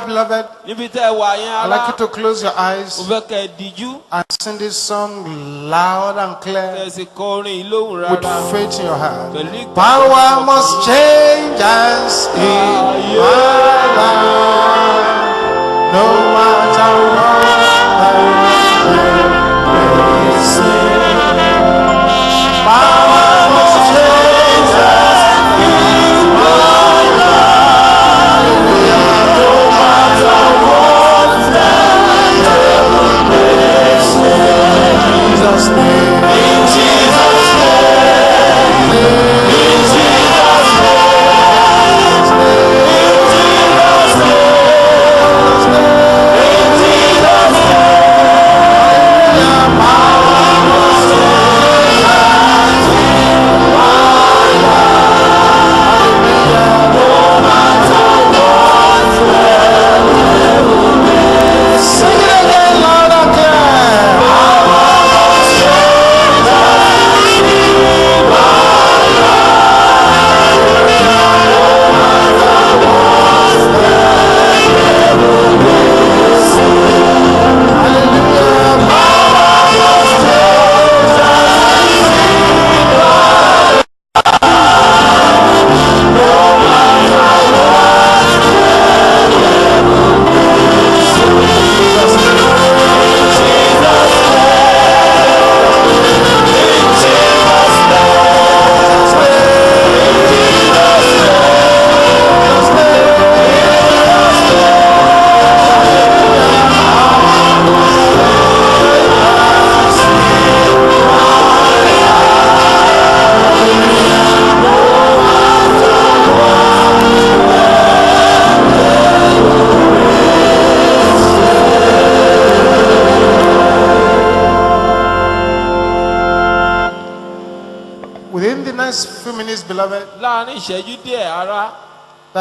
Beloved, I'd like you to close your eyes and sing this song loud and clear with faith in your heart. Power must change us in my life, no matter what we say. Power must change us in my life, no matter what we say. In Jesus' name. In Jesus' name. In Jesus' name. Within the next few minutes, beloved, there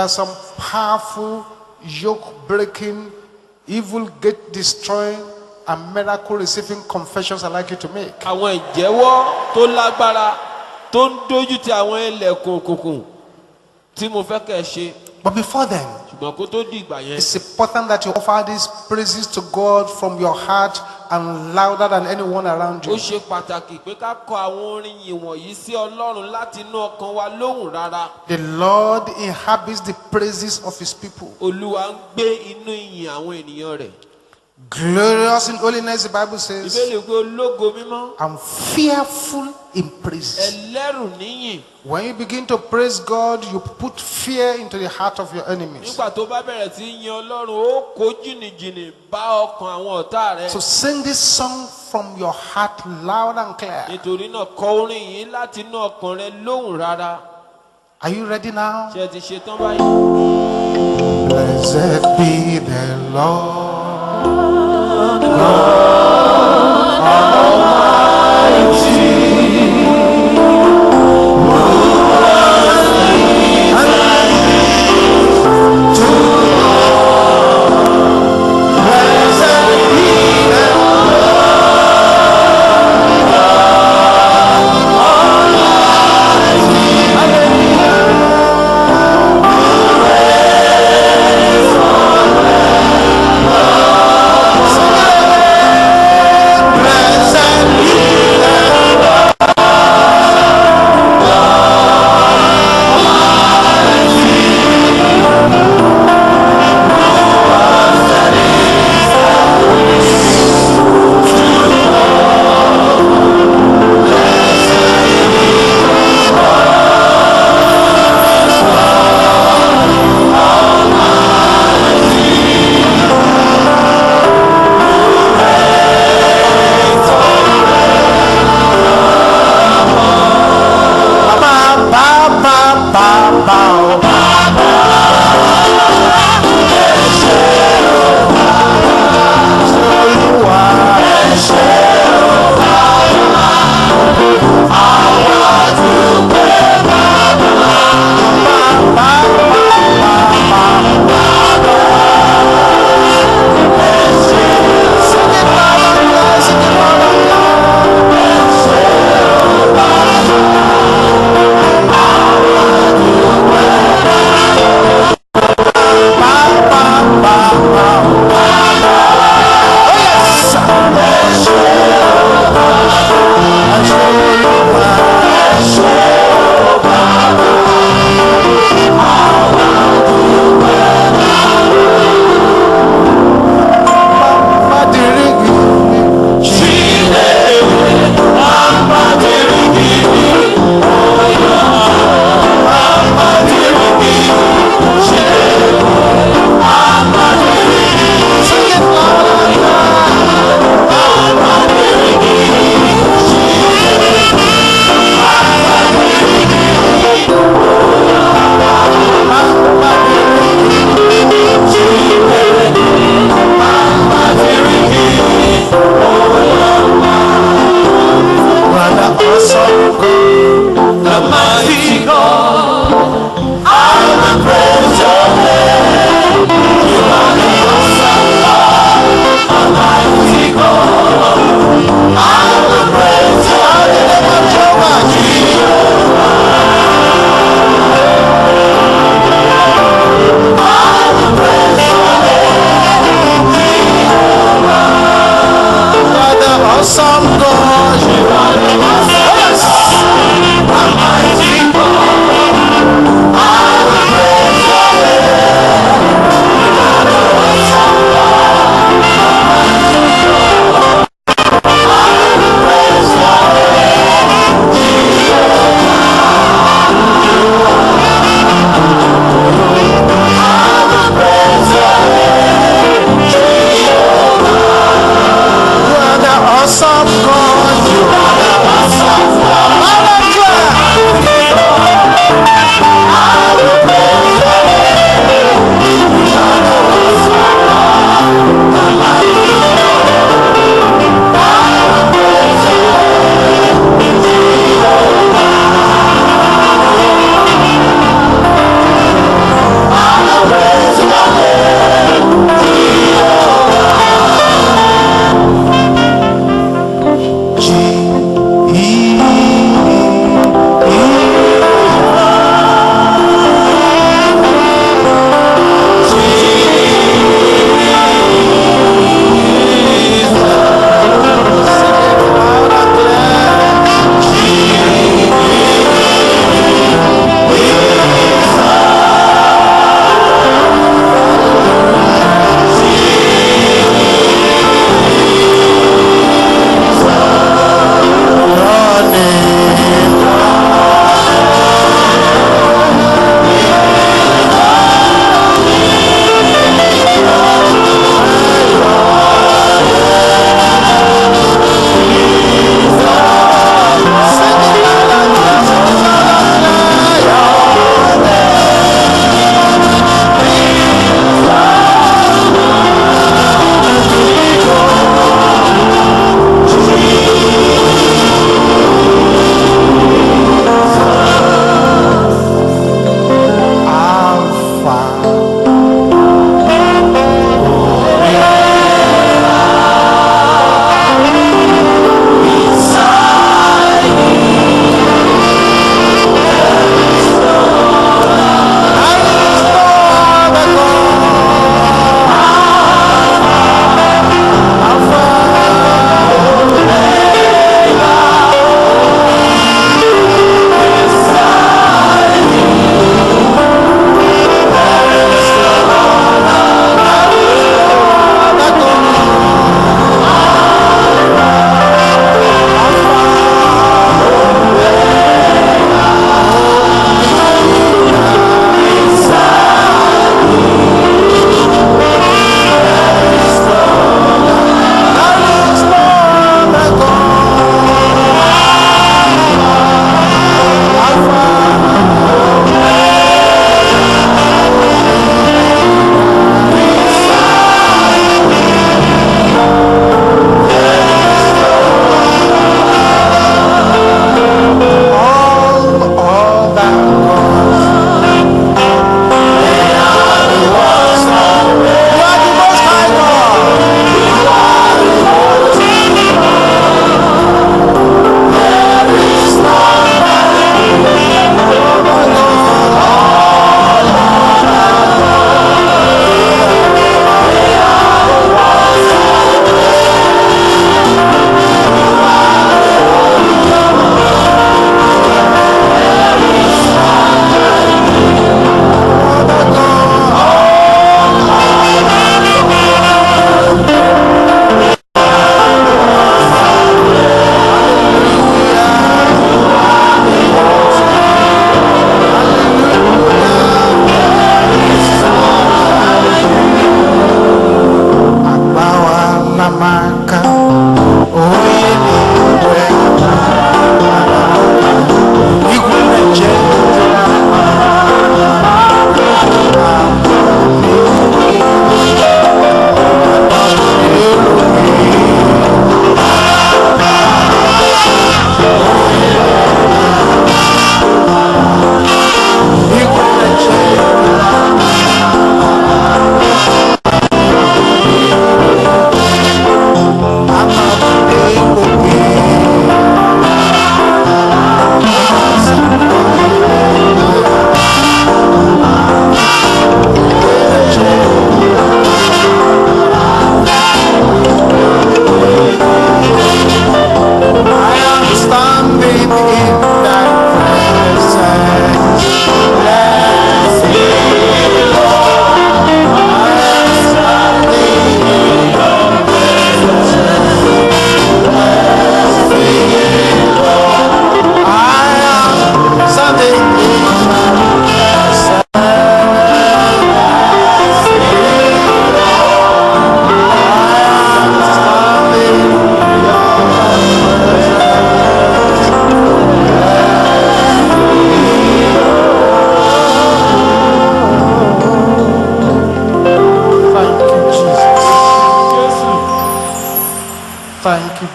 are some powerful, yoke-breaking, evil-gate destroying, and miracle-receiving confessions I'd like you to make. But before then, it's important that you offer these praises to God from your heart and louder than anyone around you. The Lord inhabits the praises of his people. Glorious in holiness, the Bible says, and fearful in praises. When you begin to praise God, you put fear into the heart of your enemies. So sing this song from your heart loud and clear. Are you ready now? Blessed be the Lord God Almighty.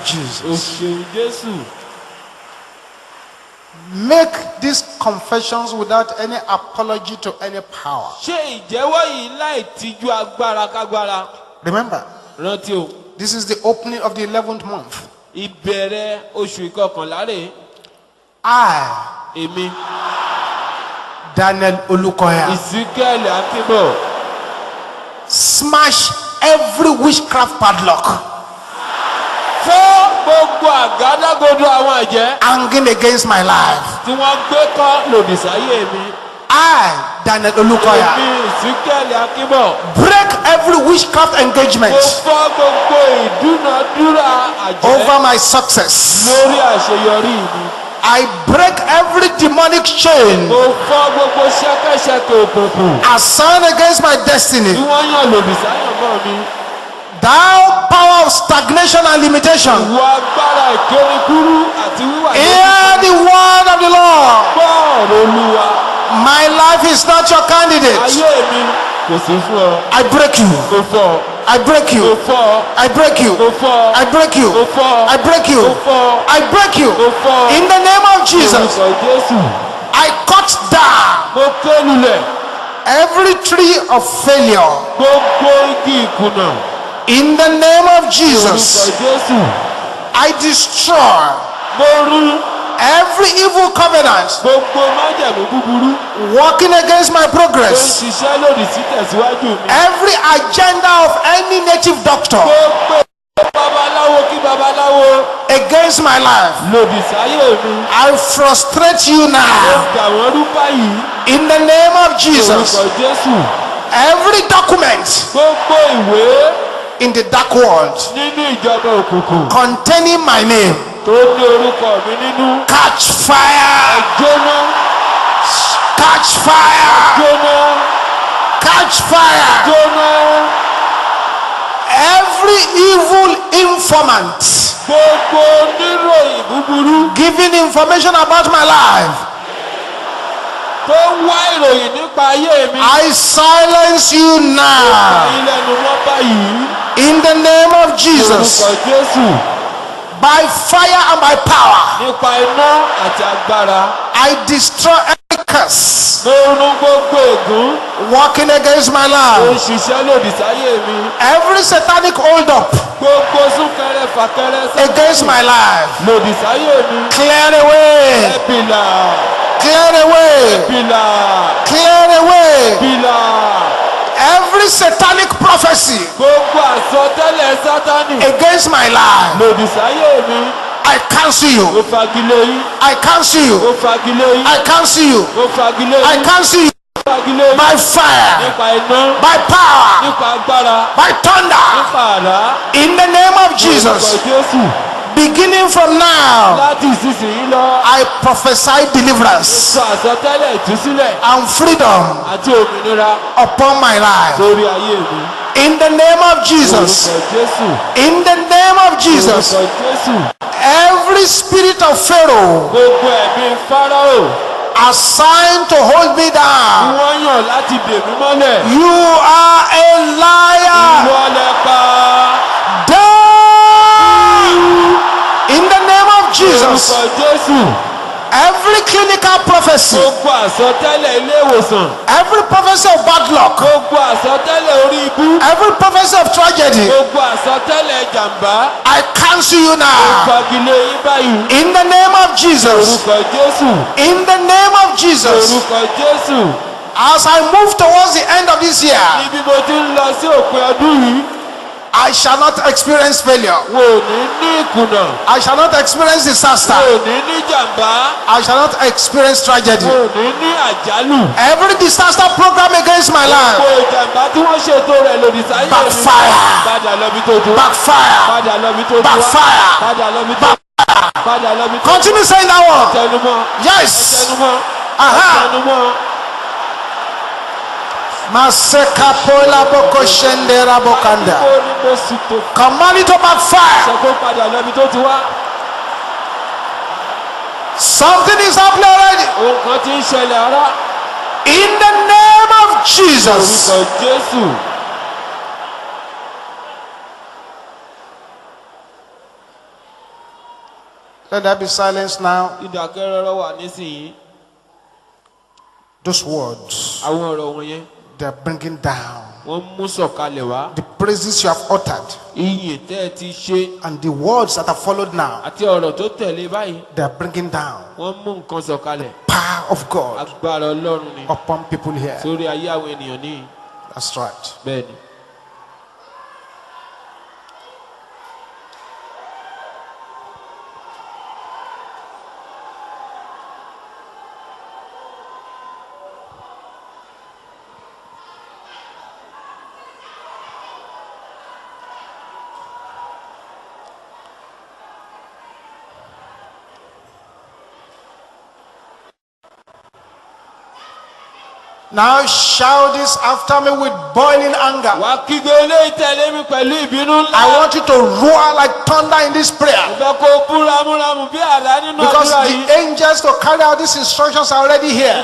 Jesus. Make these confessions without any apology to any power. Remember, this is the opening of the 11th month. I, Daniel Olukoya, smash every witchcraft padlock hanging against my life. I, Daniel Olukoya, break every witchcraft engagement over my success. I break every demonic chain assigned against my destiny. Thou power of stagnation and limitation, hear the word of the Lord. My life is not your candidate. I break you. I break you. I break you. I break you. I break you. I break you. In the name of Jesus, I cut down every tree of failure. In the name of Jesus, I destroy every evil covenant working against my progress. Every agenda of any native doctor against my life, I frustrate you now. In the name of Jesus, every document in the dark world containing my name, catch fire, catch fire, catch fire. Every evil informant giving information about my life, I silence you now. In the name of Jesus, by fire and by power, I destroy every curse working against my life. Every satanic hold up against my life, clear away. Clear away. Clear away. Every satanic prophecy against my life, I cancel you. I cancel you. I cancel you. I cancel you. By fire, by power, by thunder, in the name of Jesus. Beginning from now, I prophesy deliverance and freedom upon my life. In the name of Jesus. In the name of Jesus. Every spirit of Pharaoh assigned to hold me down, you are a liar. In the name of Jesus, every clinical prophecy, every prophecy of bad luck, every prophecy of tragedy, I cancel you now. In the name of Jesus. In the name of Jesus. As I move towards the end of this year, I shall not experience failure. I shall not experience disaster. I shall not experience tragedy. Every disaster program against my life, backfire. Backfire. Backfire. Continue saying that word. Yes. Maseka pola boko shendera bokanda. Command it to backfire. Something is happening already. In the name of Jesus. Let there be silence now. Those words, they are bringing down the praises you have uttered and the words that have followed now. They are bringing down power of God upon people here. That's right. Now shout this after me with boiling anger. I want you to roar like thunder in this prayer. Because the angels to carry out these instructions are already here.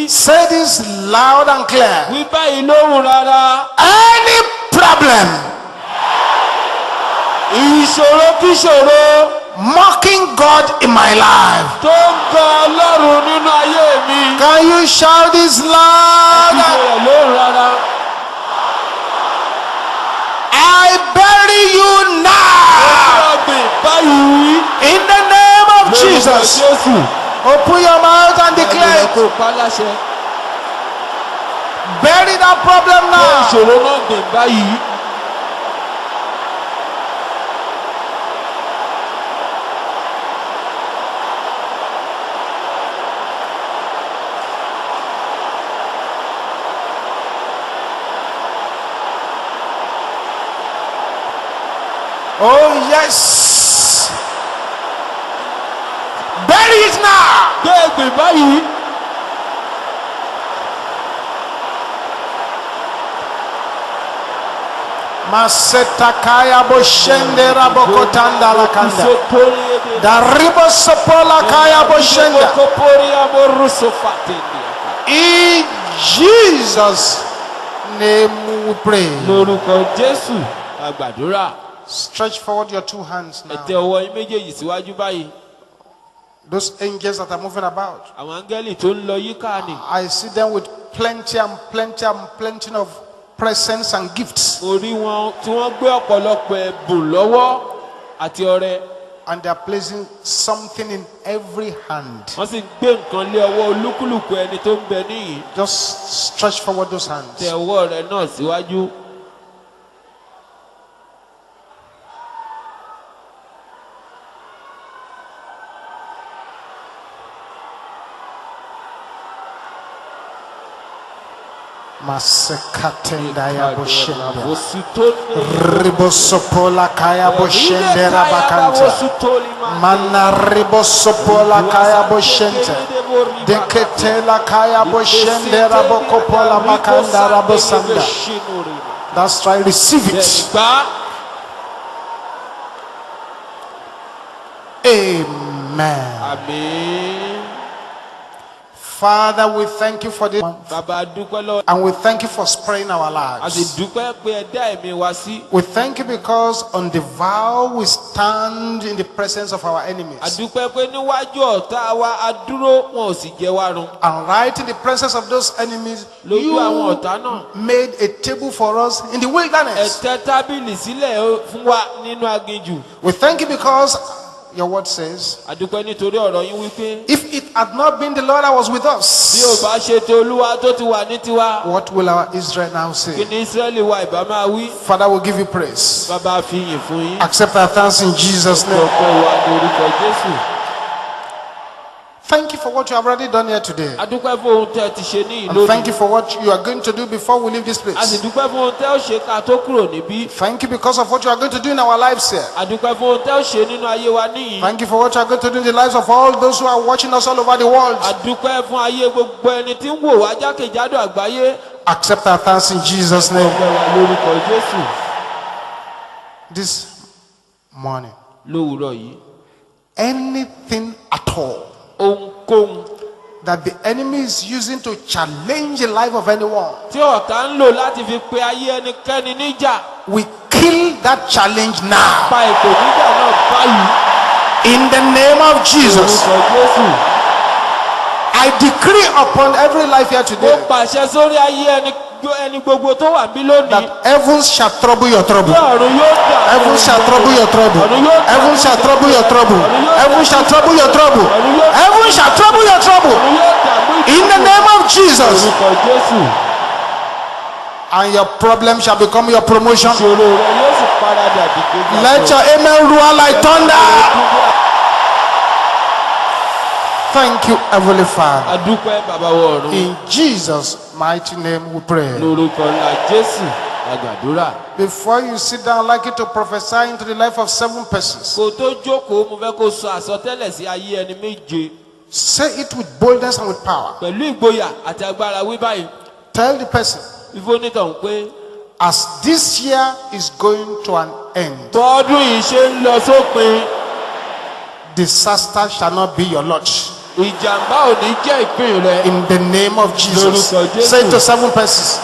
Say this loud and clear. Any problem mocking God in my life, can you shout this loud? I bury you now in the name of Jesus. Open your mouth and declare it. Bury that problem now. Oh yes. Bury it now. Maseta kaya boshende rabokotanda la kanda. Daribo sopola kaya boshenda. In Jesus' name we pray. Stretch forward your two hands now. Those angels that are moving about, I see them with plenty and plenty and plenty of presents and gifts. And they are placing something in every hand. Just stretch forward those hands. Masekatenda ya boshenda ribosopola kaya boshende rabakanta mana ribosopola kaya boshente deketela kaya boshende rabokopola makanda rabosanda. That's right, receive it. Amen. Amen. Father, we thank you for this month. And we thank you for sparing our lives. We thank you because on the vow we stand in the presence of our enemies. And right in the presence of those enemies, you made a table for us in the wilderness. We thank you because your word says, if it had not been the Lord that was with us, what will our Israel now say? Father, we'll give you praise. Accept our thanks in Jesus' name. Thank you for what you have already done here today. And thank you for what you are going to do before we leave this place. Thank you because of what you are going to do in our lives here. Thank you for what you are going to do in the lives of all those who are watching us all over the world. Accept our thanks in Jesus' name. This morning, anything at all that the enemy is using to challenge the life of anyone, we kill that challenge now. In the name of Jesus. I decree upon every life here today that heavens shall trouble your trouble. Heavens shall trouble your trouble. Heavens shall trouble your trouble. Heavens shall trouble your trouble. Heavens shall trouble your trouble. In the name of Jesus. And your problem shall become your promotion. Let your amen roar like thunder. Thank you, Heavenly Father. In Jesus' mighty name we pray. Before you sit down, I'd like you to prophesy into the life of 7 persons. Say it with boldness and with power. Tell the person, as this year is going to an end, disaster shall not be your lot. In the name of Jesus. Say it to 7 persons.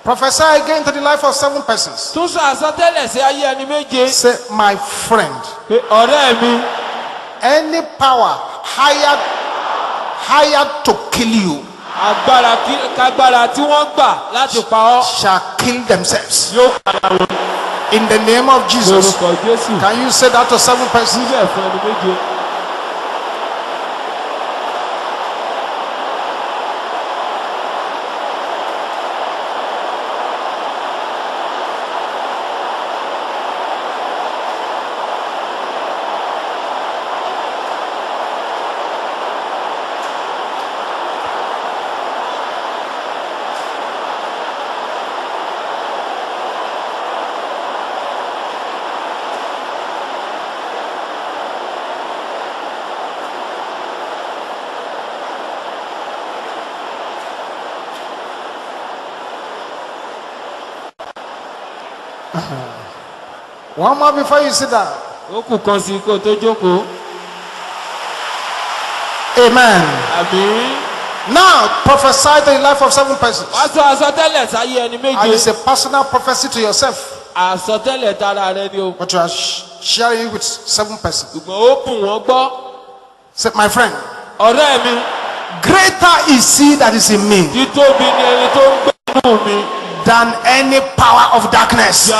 Prophesy again to the life of 7 persons. Say, my friend, any power hired to kill you shall kill themselves. In the name of Jesus. Can you say that to 7 persons? One more before you sit down. Amen. Now prophesy to the life of 7 persons. And it's a personal prophecy to yourself. But you are sharing it with 7 persons. Say, my friend, greater is he that is in me than any power of darkness. In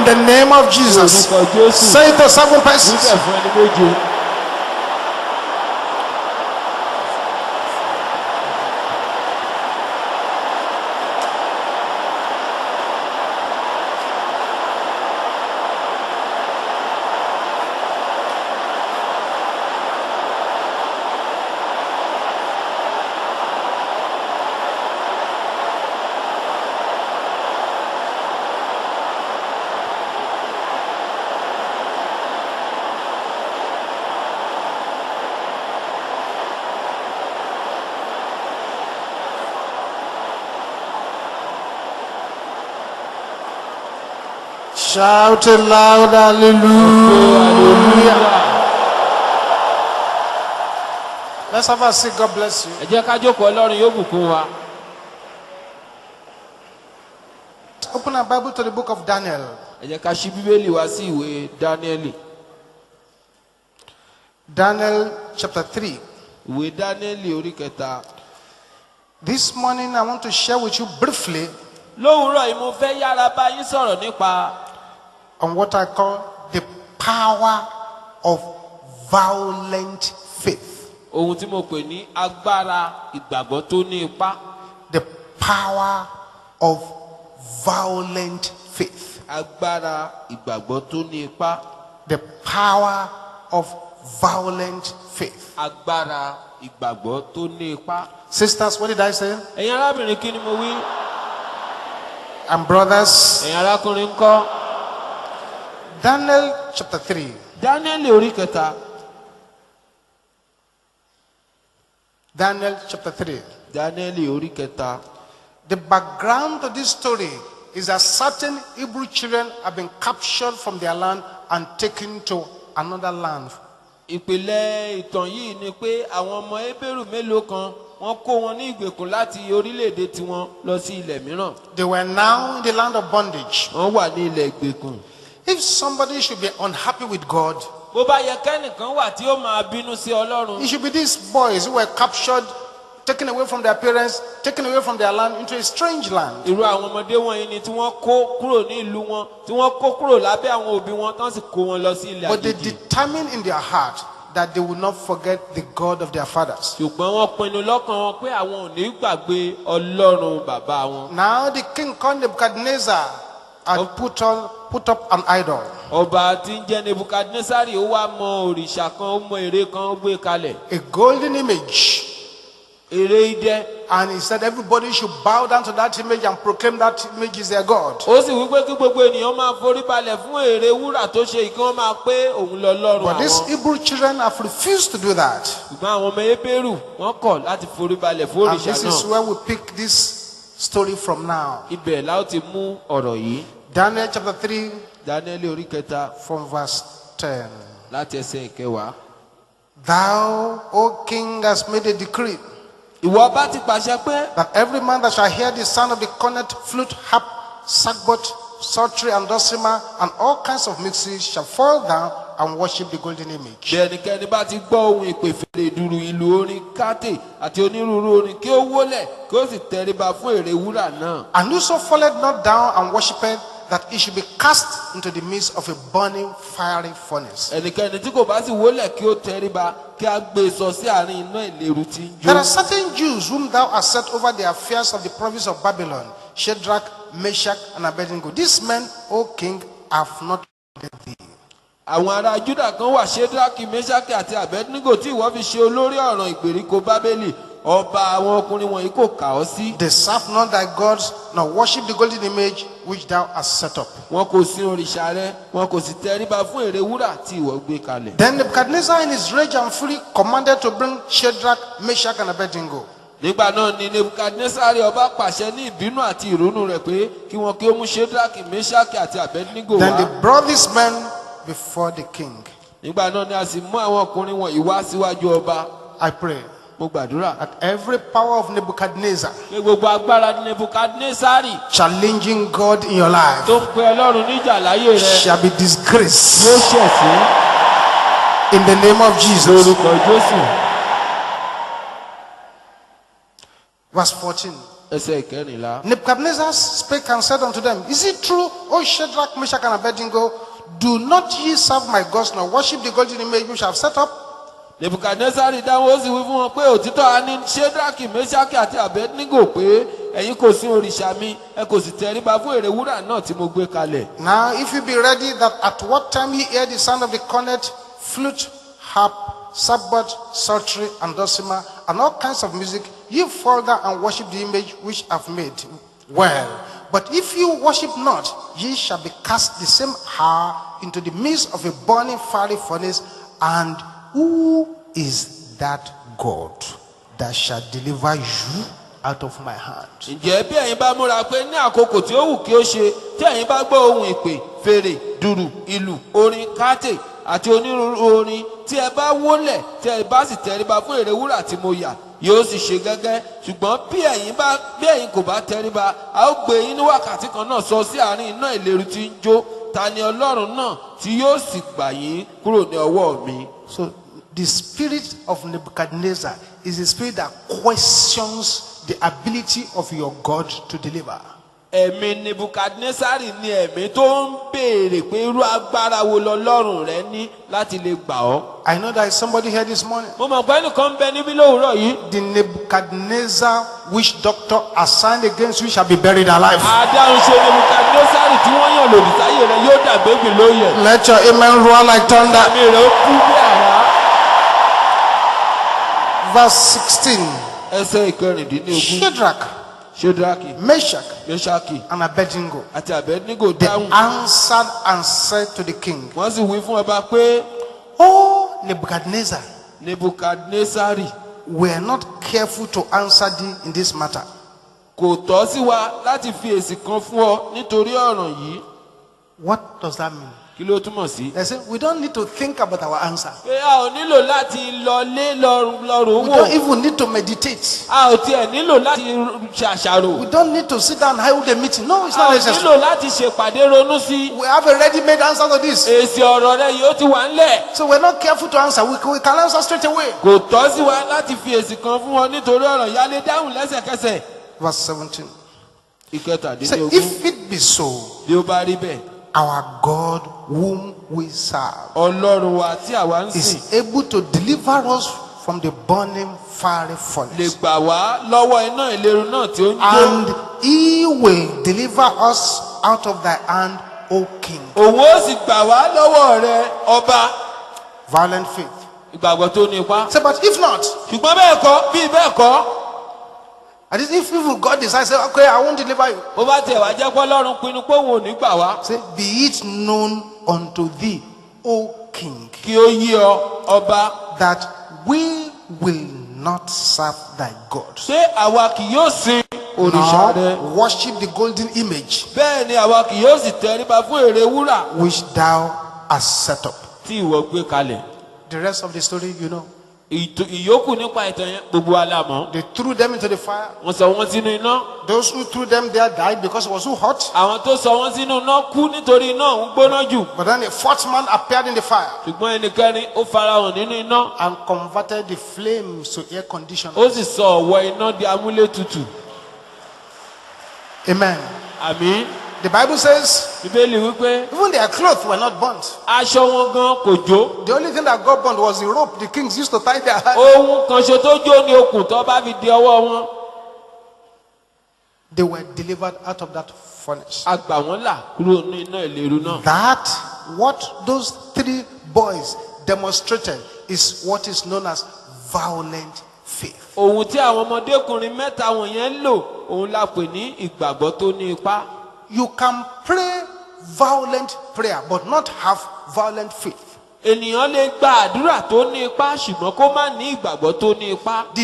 the name of Jesus. Say it to 7 persons. Shout it loud, hallelujah. Let's have a seat. God bless you. Open our Bible to the book of Daniel. Daniel chapter 3. This morning I want to share with you briefly on what I call the power of violent faith. The power of violent faith. The power of violent faith. Agbára ìgbàgbọ́ tó ní ipá. Sisters, what did I say? Ẹ̀yin arábìnrin kí ni mo wí? And brothers. Ẹ̀yin arákùnrin ńkọ́? Daniel chapter 3. Daniel orí kẹta. Daniel chapter 3. Daniel orí kẹta. The background to this story is that certain Hebrew children have been captured from their land and taken to another land. Ìpìlẹ̀ ìtàn yìí ni pé àwọn ọmọ Hébérù mélòó kan wọ́n kó wọn ní ìgbèkùn láti orílẹ̀-èdè tiwọn lọ sí ilẹ̀ mìíràn. They were now in the land of bondage. Wọ́n wà ní ilẹ̀ ìgbèkùn. If somebody should be unhappy with God, bó bá yẹ kẹ́nìkan wà tí ó máa bínú sí Ọlọ́run. it should be these boys who were captured, taken away from their parents, taken away from their land into a strange land. Irú àwọn ọmọdé wọ̀nyí ni tí wọ́n kó kúrò ní ìlú wọn, tí wọ́n kó kúrò lábẹ́ àwọn òbí wọn, tán sì kó wọn lọ sí ilẹ̀ àjèjì. But they determined in their heart that they would not forget the God of their fathers. Ṣùgbọ́n wọ́n pinnu lọ́kàn wọn pé àwọn ò ní gbàgbé Ọlọ́run bàbá wọn. Now the king called Nebuchadnezzar had put up an idol. Ọba tí ń jẹ́ Nebukadnesari ó wá mọ òrìṣà kan, ó mọ ère kan, ó gbé kalẹ̀. A golden image. Ère idẹ. And he said everybody should bow down to that image and proclaim that image is their God. Ó sì wí pé kí gbogbo ènìyàn máa forí balẹ̀ fún ère wúrà tó ṣe kí wọ́n máa pé òun lọ́lọ́run àwọn. But these Hebrew children have refused to do that. Ṣùgbọ́n àwọn ọmọ Hébérù wọ́n kọ̀ láti forí balẹ̀ fún òrìṣà náà. And this is where we pick this story from now. Ibẹ̀ la ó ti mú ọ̀rọ̀ yìí. Daniel chapter 3. Daniel orí kẹta. From verse 10. Láti ẹsẹ̀ ìkẹwàá. Thou, O king, hast made a decree. Ìwọ bá ti pàṣẹ pé. That every man that shall hear the sound of the cornet, flute, harp, sackbut, psaltery, and dulcimer, and all kinds of music shall fall down and worship the golden image. Bẹ́ẹ̀nikẹ́ni bá ti gbọ́ ohun ìpè fèrè ìdùrù ìlú orin káté àti onírúurú orin kí ó wólẹ̀ kí ó sì tẹríba fún ère wúrà náà. And whoso falleth not down and worshipeth, that he should be cast into the midst of a burning fiery furnace. Ẹnikẹ́ni tí kò bá sì wólẹ̀ kí ó tẹríba kí a gbé sọ sí àárín iná ìléru tí ń jó. There are certain Jews whom thou hast set over the affairs of the province of Babylon, Shadrach, Meshach, and Abednego. These men, O king, have not heard thee. Àwọn ará Júdà kan wà Ṣédrákì, Méṣákì àti Abednego tí ìwọ fi ṣe olórí ọ̀ràn ìgbèríko Bábélì. Ọba àwọn ọkùnrin wọ̀nyí kò kà ọ́ sí. They serve not thy gods, nor worship the golden image which thou hast set up. Wọn kò sin òrìṣà rẹ, wọn kò sì tẹríba fún ère wúrà tí ìwọ gbé kalẹ̀. Then Nebuchadnezzar in his rage and fury commanded to bring Shadrach, Meshach, and Abednego. Nígbà náà ni Nebukadnesari ọba pàṣẹ ní ìbínú àti ìrònú rẹ̀ pé kí wọn kí ó mú Ṣédrákì, Méṣákì àti Abednego wá. Then they brought these men before the king. Nígbà náà ni a sì mú àwọn ọkùnrin wọ̀nyí wá síwájú ọba. I pray. Mo gbàdúrà. That every power of Nebuchadnezzar. Pé gbogbo agbára Nebukadnesari. Challenging God in your life. Tó ń pe Ọlọ́run níjà láyé rẹ. Shall be disgraced. Yóò ṣẹ̀sín. In the name of Jesus. Lórúkọ Jésù. Verse 14. Ẹsẹ̀ ìkẹrìnlá. Nebuchadnezzar spake and said unto them, Is it true, O Shadrach, Meshach, and Abednego, do not ye serve my gods, nor worship the golden image which I have set up? Nebukadnesari dáhùn ó sì wí fún wọn pé òtítọ́ a ní Ṣédrákì, Méṣákì àti Abednego pé ẹ̀yin kò sin òrìṣà mi, ẹ kò sì tẹríba fún ère wúrà náà tí mo gbé kalẹ̀. Now if you be ready that at what time ye hear the sound of the cornet, flute, harp, sackbut, psaltery, and dulcimer, and all kinds of music, ye fall down and worship the image which I have made. Well, but if you worship not, ye shall be cast the same hour into the midst of a burning fiery furnace. And who is that God that shall deliver you out of my hand? Ǹjẹ́ bí ẹ̀yin bá múra pé ní àkókò tí ó wù kí ó ṣe, tí ẹ̀yin bá gbọ́ ohun ìpè, fèrè, dùrù, ìlù, orin, káté àti onírúurú orin, tí ẹ bá wólẹ̀, tí ẹ bá sì tẹríba fún ère wúrà tí mo yà, yóò sì ṣe gẹ́gẹ́. Ṣùgbọ́n bí ẹ̀yin kò bá tẹríba, a ó gbé yín ní wákàtí kan náà sọ sí àárín iná ìléru tí ń jó. Ta ni Ọlọ́run náà tí yóò sì gbà yín kúrò ní ọwọ́ mi? So the spirit of Nebuchadnezzar is a spirit that questions the ability of your God to deliver. Ẹ̀mí Nebukadnesari ni ẹ̀mí tó ń béèrè pé irú agbára wo lọ́lọ́run rẹ ní láti lè gbà ọ́. I know there is somebody here this morning. Mo mọ̀ pé ẹnìkan ń bẹ níbí lówùúrọ̀ yìí. The Nebuchadnezzar witch doctor assigned against you shall be buried alive. Adáhùn ṣe Nebukadnesari tí wọ́n yàn lòdì sáyé rẹ yóò dàgbé gbìn lóye. Let your amen roar like thunder. Àmì rẹ̀ ó kú bí verse 16. Shadrach, Meshach, and Abednego. They answered and said to the king, "Oh, Nebuchadnezzar, we are not careful to answer thee in this matter." What does that mean? They say we don't need to think about our answer. We don't even need to meditate. We don't need to sit down and hold a meeting. No, it's not necessary. We have a ready-made answer to this. So we're not careful to answer. We can answer straight away. Verse 17. Say, if it be so, our God whom we serve is able to deliver us from the burning fiery furnace, and he will deliver us out of thy hand, O King. Violent faith. Say, but if not, and if God decides, okay, I won't deliver you. Say, be it known unto thee, O King, that we will not serve thy God, nor worship the golden image which thou hast set up. The rest of the story, you know. They threw them into the fire. Those who threw them there died because it was so hot. But then a fourth man appeared in the fire and converted the flames to air conditioners. Amen. The Bible says even their clothes were not burnt. The only thing that got burnt was the rope the kings used to tie their hands. They were delivered out of that furnace. That what those three boys demonstrated is what is known as violent faith. You can pray violent prayer but not have violent faith. The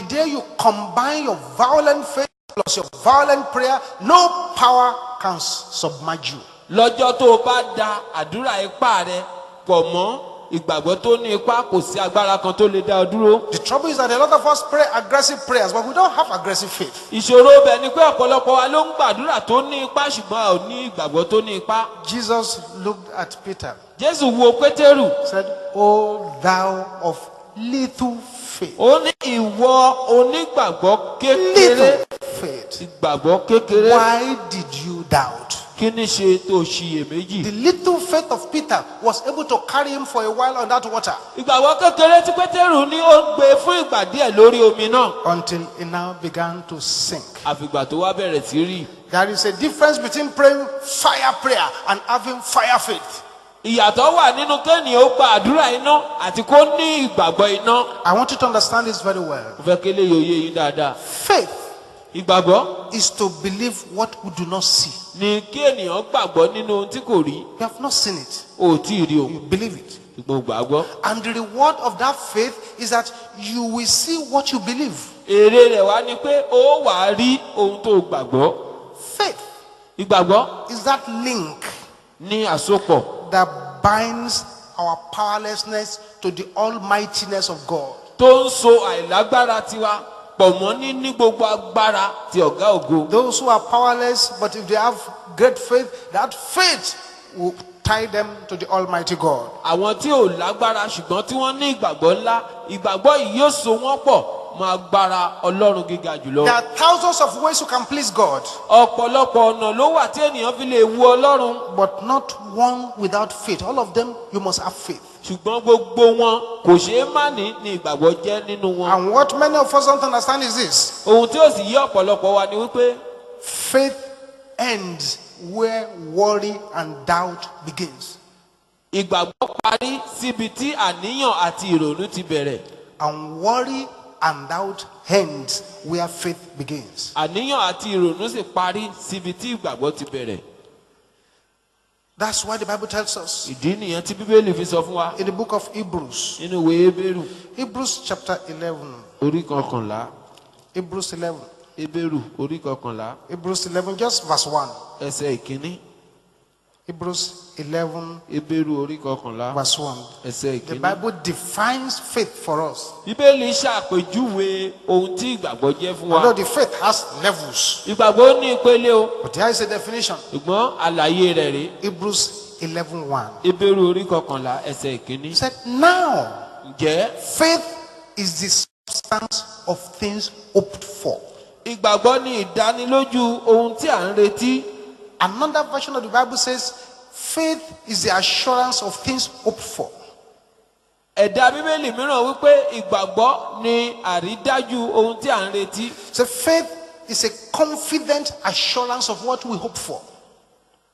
day you combine your violent faith plus your violent prayer, no power can submerge you. The trouble is that a lot of us pray aggressive prayers, but we don't have aggressive faith. Jesus looked at Peter, said, "O thou of little faith." Little faith. Why did you doubt? The little faith of Peter was able to carry him for a while on that water, until he now began to sink. There is a difference between praying fire prayer and having fire faith. I want you to understand this very well. Faith is to believe what we do not see. You have not seen it. You believe it. And the reward of that faith is that you will see what you believe. Faith is that link that binds our powerlessness to the almightiness of God. Those who are powerless, but if they have great faith, that faith will tie them to the Almighty God. There are thousands of ways you can please God, but not one without faith. All of them, you must have faith. And what many of us don't understand is this: faith ends where worry and doubt begins. And worry and doubt ends where faith begins. Àníyàn àti ìrònú sì parí síbi tí ìgbàgbọ́ ti bẹ̀rẹ̀. That's why the Bible tells us. Ìdí nìyẹn tí Bíbélì fi sọ fún wa. In the book of Hebrews. Nínú ìwé Hébérù. Hebrews chapter 11. Orí kọkànlá. Hebrews 11. Hébérù orí kọkànlá. Hebrews 11, just verse 1. Ẹsẹ̀ ìkíní. Hebrews 11. Hébérù orí kọkànlá. Verse 1. Ẹsẹ̀ ìkíní. The Bible defines faith for us. Bíbélì ṣàpèjúwe ohun tí ìgbàgbọ́ jẹ́ fún wa. Although the faith has levels. Ìgbàgbọ́ ní ìpele o. But here is a definition. Ṣùgbọ́n àlàyé rẹ̀ rèé. Hebrews 11:1. Hébérù orí kọkànlá ẹsẹ̀ ìkíní. He said, now Ǹjẹ́ faith is the substance of things hoped for. ìgbàgbọ́ ní ìdánilójú ohun tí à ń retí. Another version of the Bible says, faith is the assurance of things hoped for. Ẹ̀dá Bíbélì mìíràn wípé ìgbàgbọ́ ní àrídájú ohun tí à ń retí. So faith is a confident assurance of what we hope for.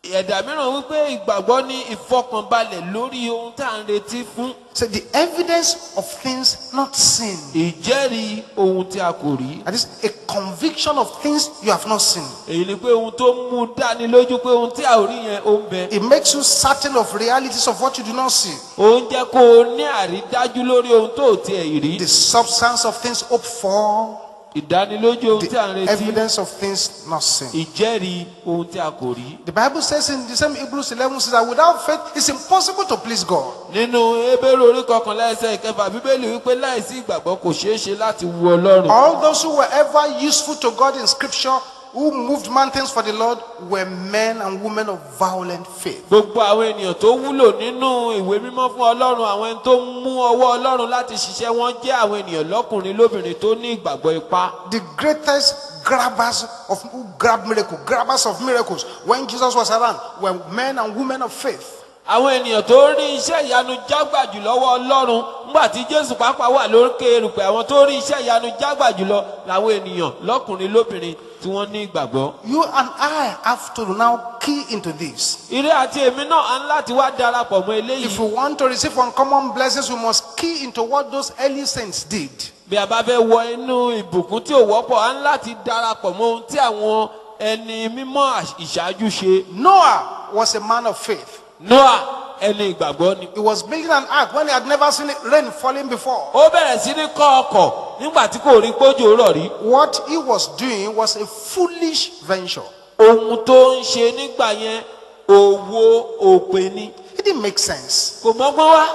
Ẹ̀dá mìíràn wípé ìgbàgbọ́ ní ìfọkànbalẹ̀ lórí ohun tí à ń retí fún. So the evidence of things not seen. Ìjẹ́rìí ohun tí a kò rí. That is a conviction of things you have not seen. Èyí ni pé ohun tó mú dání lójú pé ohun tí a ò rí yẹn ó ń bẹ. It makes you certain of realities of what you do not see. Ó ń jẹ́ kó o ní àrídájú lórí ohun tó tiẹ̀ rí. The substance of things hoped for. Ìdánilójú ohun tí à ń The retí. evidence of things not seen. Ìjẹ́rìí ohun tí a kò rí. The Bible says in the same Hebrews 11 says that without faith it's impossible to please God. Nínú Hébérù orí kọkànlá ẹsẹ̀ ìkẹfà Bíbélì wípé láìsí ìgbàgbọ́ kò ṣeé ṣe láti wu Ọlọ́run. All those who were ever useful to God in Scripture, who moved mountains for the Lord, were men and women of violent faith. Gbogbo àwọn ènìyàn tó wúlò nínú ìwé mímọ́ fún Ọlọ́run, àwọn ẹni tó ń mú ọwọ́ Ọlọ́run láti ṣiṣẹ́, wọ́n jẹ́ àwọn ènìyàn lọ́kùnrin lóbìnrin tó ní ìgbàgbọ́ ipá. The greatest grabbers of who grabbed miracles, grabbers of miracles, when Jesus was around, were men and women of faith. Àwọn ènìyàn tó rí iṣẹ́ ìyanu jágbà jù lọ́wọ́ Ọlọ́run nígbà tí Jésù pàápàá wà lókè erùpẹ̀, àwọn tó rí iṣẹ́ ìyanu jágbà jù lọ làwọn ènìyàn lọ́kùnrin lóbìnrin tí wọ́n ní ìgbàgbọ́. You and I have to now key into this. Ire àti èmi náà á ń láti wá darapọ̀ mọ́ eléyìí. If we want to receive uncommon blessings, we must key into what those early saints did. Bí a bá fẹ́ wọ inú ìbùkún tí ò wọ́pọ̀, á ń láti darapọ̀ mọ́ ohun tí àwọn ẹni mímọ́ ìṣáájú ṣe. Noah was a man of faith. Noah ẹni ìgbàgbọ́ ni. He was building an ark when he had never seen rain falling before. Ó bẹ̀rẹ̀ sí ní kọ́ ọkọ̀ nígbà tí kò rí pójò rọ̀ rí. What he was doing was a foolish venture. Ohun tó ń ṣe nígbà yẹn òwò òpè ni. It didn't make sense. Kò mọ́gbọ́n wá.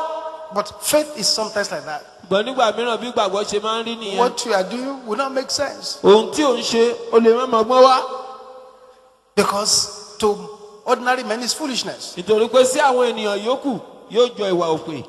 But faith is sometimes like that. Ṣùgbọ́n nígbà mìíràn bí ìgbàgbọ́ ṣe máa ń rí nìyẹn. What you are doing will not make sense. Ohun tí ò ń ṣe ó lè má mọ́gbọ́n wá. Because to ordinary men is foolishness. Nítorí pé sí àwọn ènìyàn yòókù yóò jọ ìwà òpè.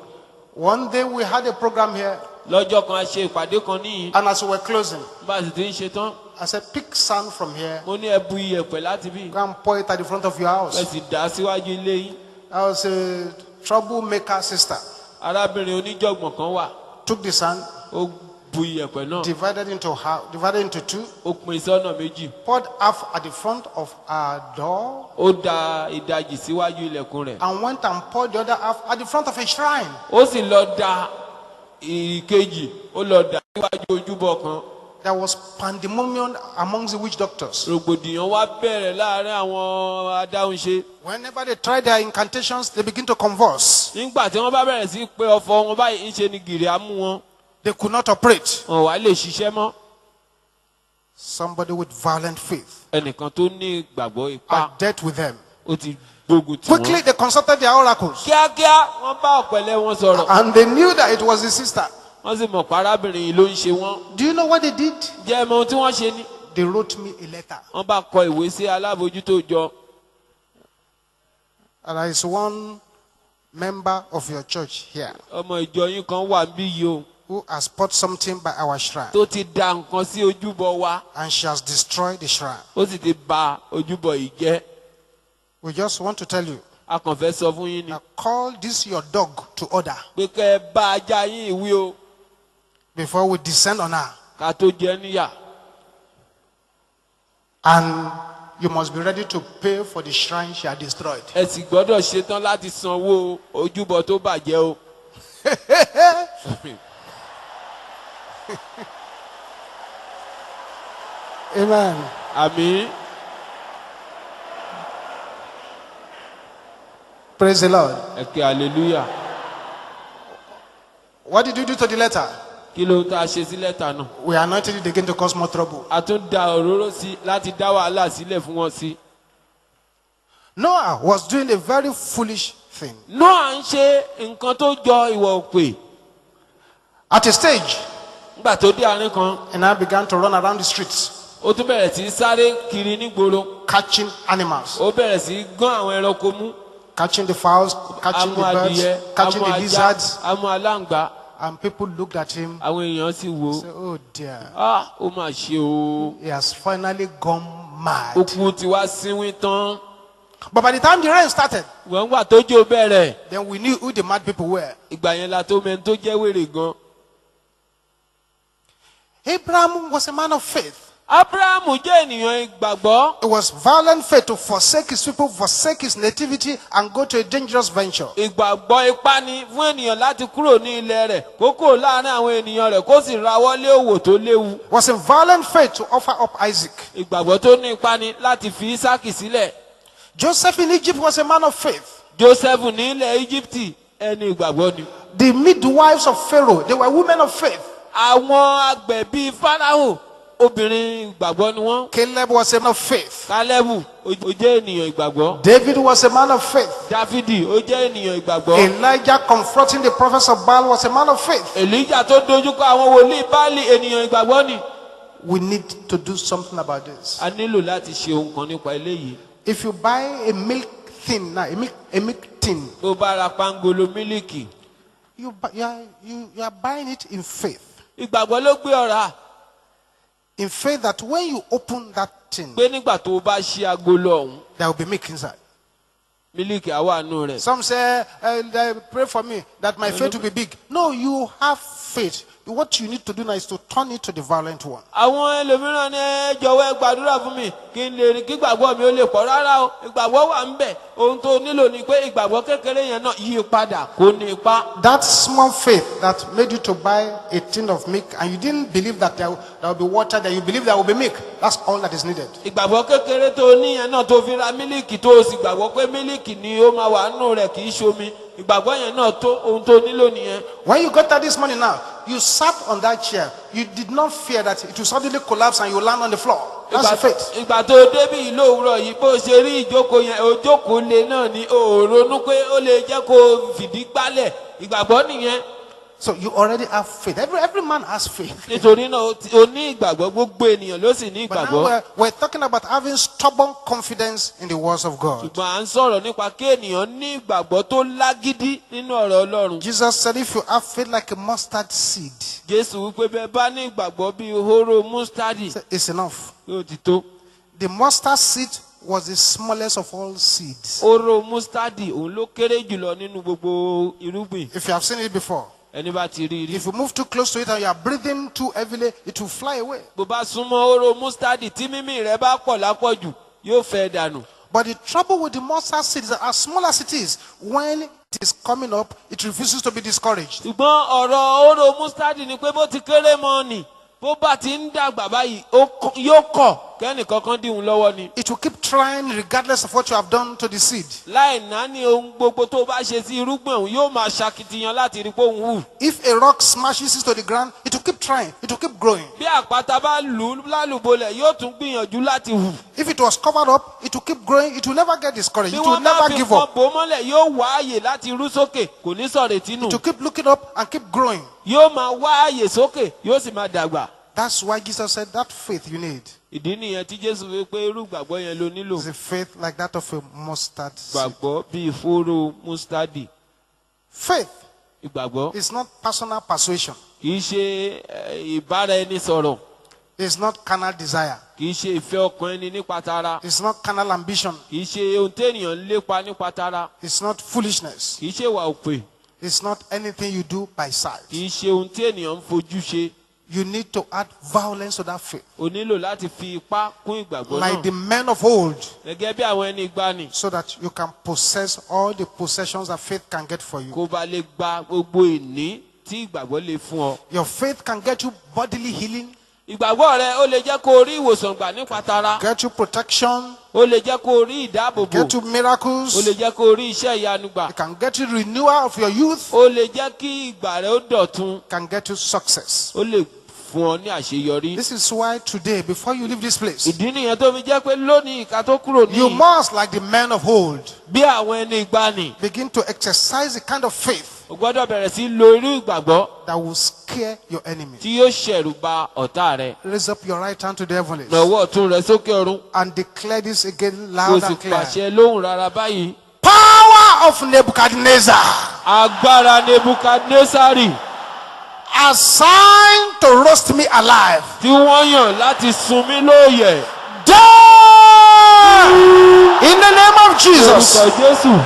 One day we had a program here, Lọ́jọ́ kan a ṣe ìpàdé kan níyìn. and as we were closing, Bá a sì ti ń ṣe tán. I said, pick sand from here, Mo ní ẹ bu iyẹ̀pẹ̀ láti bí. go and pour it at the front of your Ẹ house. sì dà á síwájú ilé yín. I was a troublemaker sister. Arábìnrin oníjọ̀gbọ̀n kan wà. Took the sand, Ó bu iyẹ̀pẹ̀ náà. divided into two, Ó pín sọ́nà méjì. poured half at the front of our door, Ó da ìdajì síwájú ilẹ̀kùn rẹ̀. and went and poured the other half at the front of a shrine. Ó sì lọ da ìkejì. Ó lọ dà síwájú ojúbọ kan. There was pandemonium amongst the witch doctors. Rògbòdìyàn wá bẹ̀rẹ̀ láàrin àwọn adáhunṣe. Whenever they tried their incantations, they begin to convulse. Nígbà tí wọ́n bá bẹ̀rẹ̀ sí pé ọ̀fọ̀ wọn báyìí ń ṣe ni gìrì á mú wọn. They could not operate. Wọn wá lè ṣiṣẹ́ mọ́. Somebody with violent faith Ẹnìkan tó ní ìgbàgbọ́ ipá had dealt with them. ó ti gbógun tì Quickly, wọ́n. they consulted their oracles, Kíákíá wọ́n bá ọ̀pẹ̀lẹ̀ wọn sọ̀rọ̀. and they knew that it was the sister. Wọ́n sì mọ̀ pé arábìnrin yìí ló ń ṣe wọ́n. Do you know what they did? Jẹ́ ẹ mọ ohun tí wọ́n ṣe ni. They wrote me a letter. Wọ́n bá kọ ìwé sí alábòójútó jọ. And there is one member of your church here Ọmọ ìjọ yín kan wà níbí yìí o. who has bought something by our shrine, Tó ti da nǹkan sí ojúbọ wa. and she has destroyed the shrine. Ó sì ti ba ojúbọ yìí jẹ́. We just want to tell you, A kàn fẹ́ sọ fún yín ni. now call this your dog to order Pé kẹ́ ẹ bá ajá yín ìwí o. before we descend on her. Ká tó jẹ níyà. And you must be ready to pay for the shrine she had destroyed. Ẹ sì gbọ́dọ̀ ṣetán láti sanwó ojúbọ tó bàjẹ́ o. Amen. Àmín. Praise the Lord. Ẹ ké hallelujah. What did you do to the letter? Kí ló tá a ṣe sí lẹ́tà náà? We anointed it again to cause more trouble. A tún da òróró sí láti dá wàhálà sílẹ̀ fún wọn sí. Noah was doing a very foolish thing. Noah ń ṣe nǹkan tó jọ ìwà òpè. At a stage, Nígbà tó dé àárín kan, and I began to run around the streets, ó tún bẹ̀rẹ̀ sí í sáré kiri nígboro. catching animals, Ó bẹ̀rẹ̀ sí í gán àwọn ẹranko mú. catching the fowls, catching the Amú birds, adìyẹ, catching amú the ajá, lizards. amú aláǹgbá. And people looked at him Àwọn èèyàn sì wò and ó. said, oh dear, Ó mà ṣe o. he has finally gone mad. Òkú ti wá sínwín tán. But by the time the rain started, Wọ́n gbà tó jó bẹ̀rẹ̀. then we knew who the mad people were. Ìgbà yẹn la tó mẹ́ni tó jẹ́ wèrè gan. Abraham was a man of faith. Ábúráhámù jẹ́ ènìyàn ìgbàgbọ́. It was violent faith to forsake his people, forsake his nativity, and go to a dangerous venture. Ìgbàgbọ́ ipá ni fún ènìyàn láti kúrò ní ilẹ̀ rẹ̀, kó kúrò láàárín àwọn ènìyàn rẹ̀, kó sì rawọ́lé òwò tó léwu. It was a violent faith to offer up Isaac. Ìgbàgbọ́ tó ní ipá ni láti fi Ísákì sílẹ̀. Joseph in Egypt was a man of faith. Jósẹ́fù ní ilẹ̀ Íjíbítì ẹni ìgbàgbọ́ ni. The midwives of Pharaoh, they were women of faith. Àwọn agbẹ̀bí Fáráò obìnrin ìgbàgbọ́ ni wọ́n. Caleb was a man of faith. Kálẹ́bù ó jẹ́ ènìyàn ìgbàgbọ́. David was a man of faith. Dáfídì ó jẹ́ ènìyàn ìgbàgbọ́. Elijah confronting the prophets of Baal was a man of faith. Èlíjà tó dojúkọ àwọn wòlíì Báálì ènìyàn ìgbàgbọ́ ni. We need to do something about this. A nílò láti ṣe ohun kan nípa eléyìí. If you buy a milk tin now, a milk tin, Bó bá ra pangolo mílìkì, you are buying it in faith. ìgbàgbọ́ ló gbé ọ̀rá. In faith that when you open that tin, Pé nígbà tó o bá ṣí agolo ọ̀hún, there will be milk inside. mílìkì á wà nù rẹ̀. Some say, pray for me that my faith will be big. No, you have faith. What you need to do now is to turn it to the violent one. Àwọn ẹlòmíràn ní ẹ jọ̀wọ́ ẹ gbàdúrà fún mi kí n lè rí kí ìgbàgbọ́ mi ó lè pọ̀ rárá o. Ìgbàgbọ́ wà ń bẹ̀. Ohun tó nílò ni pé ìgbàgbọ́ kékeré yẹn náà yí padà kó ní ipá. That small faith that made you to buy a tin of milk and you didn't believe that there will be water, that you believe there will be milk. That's all that is needed. Ìgbàgbọ́ kékeré tó ní yẹn náà tó fi ra mílìkì tó o sì gbàgbọ́ pé mílìkì ni ó máa wà nù rẹ̀ kì í ṣomi. Ìgbàgbọ́ yẹn náà tó ohun tó nílò nìyẹn. When you got that this morning now, you sat on that chair. You did not fear that it will suddenly collapse and you land on the floor. That's the faith. Ìgbà tó débí ìlú òwúrọ̀ yìí bó ṣe rí ìjókòó yẹn òjókòó lé náà ni ó ronú pé ó lè jẹ́ kó fìdí gbálẹ̀. Ìgbàgbọ́ nìyẹn. So you already have faith. Every man has faith. Nítorí náà o ní ìgbàgbọ́, gbogbo ènìyàn ló sì ní But ìgbàgbọ́. now we're talking about having stubborn confidence in the words of God. Ṣùgbọ́n à ń sọ̀rọ̀ nípa kí ènìyàn ní ìgbàgbọ́ tó lágídí nínú ọ̀rọ̀ Ọlọ́run. Jesus said, if you have faith like a mustard seed, Jésù wípé bẹ́ẹ̀ bá ní ìgbàgbọ́ bíi hóró mustadi, it's enough. yóò ti tó. The mustard seed was the smallest of all seeds. Hóró mustadi òun ló kéré jùlọ nínú gbogbo irúgbìn. If you have seen it before, Ẹni bá ti rí rí. if you move too close to it and you are breathing too heavily, it will fly away. Bó bá súnmọ́ hóró mustadi tí mímí rẹ̀ bá pọ̀ lápọ̀jù yóò fẹ́ dànù. But the trouble with the mustard seed is that as small as it is, when it is coming up, it refuses to be discouraged. Ṣùgbọ́n ọ̀rọ̀ hóró mustadi ni pé bó ti kéré mọ́ ni bó bá ti ń dàgbà báyìí yóò kọ̀ kẹ́nìkankan dìhun lọ́wọ́ ni. It will keep trying regardless of what you have done to the seed. Láì náání ohun gbogbo tó bá ṣe sí irúgbìn òun yóò máa ṣakitiyan láti rí pé òun hù. If a rock smashes into the ground, it will keep trying. It will keep growing. Bí àpáta bá lù ú lálùbọ́lẹ̀ yóò tún gbìyànjú láti hù. If it was covered up, it will keep growing. It will never get discouraged. Bí It will wọ́n bá never fi give nǹkan up. bò mọ́lẹ̀ yóò wá àyè láti rú sókè kò ní sọ̀rètí nù. It will keep looking up and keep growing. Yóò máa wá àyè sókè yóò sì máa dàgbà. That's why Jesus said that faith you need Ìdí nìyẹn tí Jésù wí pé irú ìgbàgbọ́ yẹn ló nílò. is a faith like that of a mustard seed. Ìgbàgbọ́ bíi fóró mustadi. Faith Ìgbàgbọ́ is not personal persuasion. kì í ṣe ìbáraẹnisọ̀rọ̀, It's not carnal desire. kì í ṣe ìfẹ́ ọkàn ẹni nípa tara, It's not carnal ambition. kì í ṣe ohun téèyàn ń lépa nípa tara, It's not foolishness. kì í ṣe ìwà òpè, It's not anything you do by sight. kì í ṣe ohun tí ènìyàn ń fojú ṣe. You need to add violence to that faith. O nílò láti fi ipá kún ìgbàgbọ́ Like náà. the men of old, Gẹ́gẹ́ bí àwọn ẹni ìgbàanì, so that you can possess all the possessions that faith can get for you. kó ba lè gba gbogbo ìní tí ìgbàgbọ́ lè fún ọ. Your faith can get you bodily healing. Ìgbàgbọ́ rẹ ó lè jẹ́ kó rí ìwòsàn gbà nípa tara. Get you protection. Ó lè jẹ́ kó rí ìdáàbòbò. Get you miracles. Ó lè jẹ́ kó rí iṣẹ́ ìyanu gbà. It can get you renewal of your youth. Ó lè jẹ́ kí ìgbà rẹ ó dọ̀tun. Can get you success. Ó lè fún ọ ní àṣeyọrí. This is why today, before you leave this place, Ìdí nìyẹn tó fi jẹ́ pé lónìí ìka tó kúrò ní. you must, like the men of old, Bí àwọn ẹni ìgbàanì. begin to exercise the kind of faith O gbọ́dọ̀ bẹ̀rẹ̀ sí lo irú ìgbàgbọ́ that will scare your enemy. tí yóò ṣẹ̀rù bà ọ̀tá rẹ. Raise up your right hand to the heavens Nawọ́ ọ̀tún rẹ sókè ọ̀run. and declare this again Kí o loud sì and clear. pàṣẹ lóhùn rárá báyìí. Power of Nebuchadnezzar, Agbára Nebukadnesari assigned to roast me alive. tí wọ́n yàn láti sun mí lóòyẹ̀. Die in the name of Jesus. Orúkọ Jésù.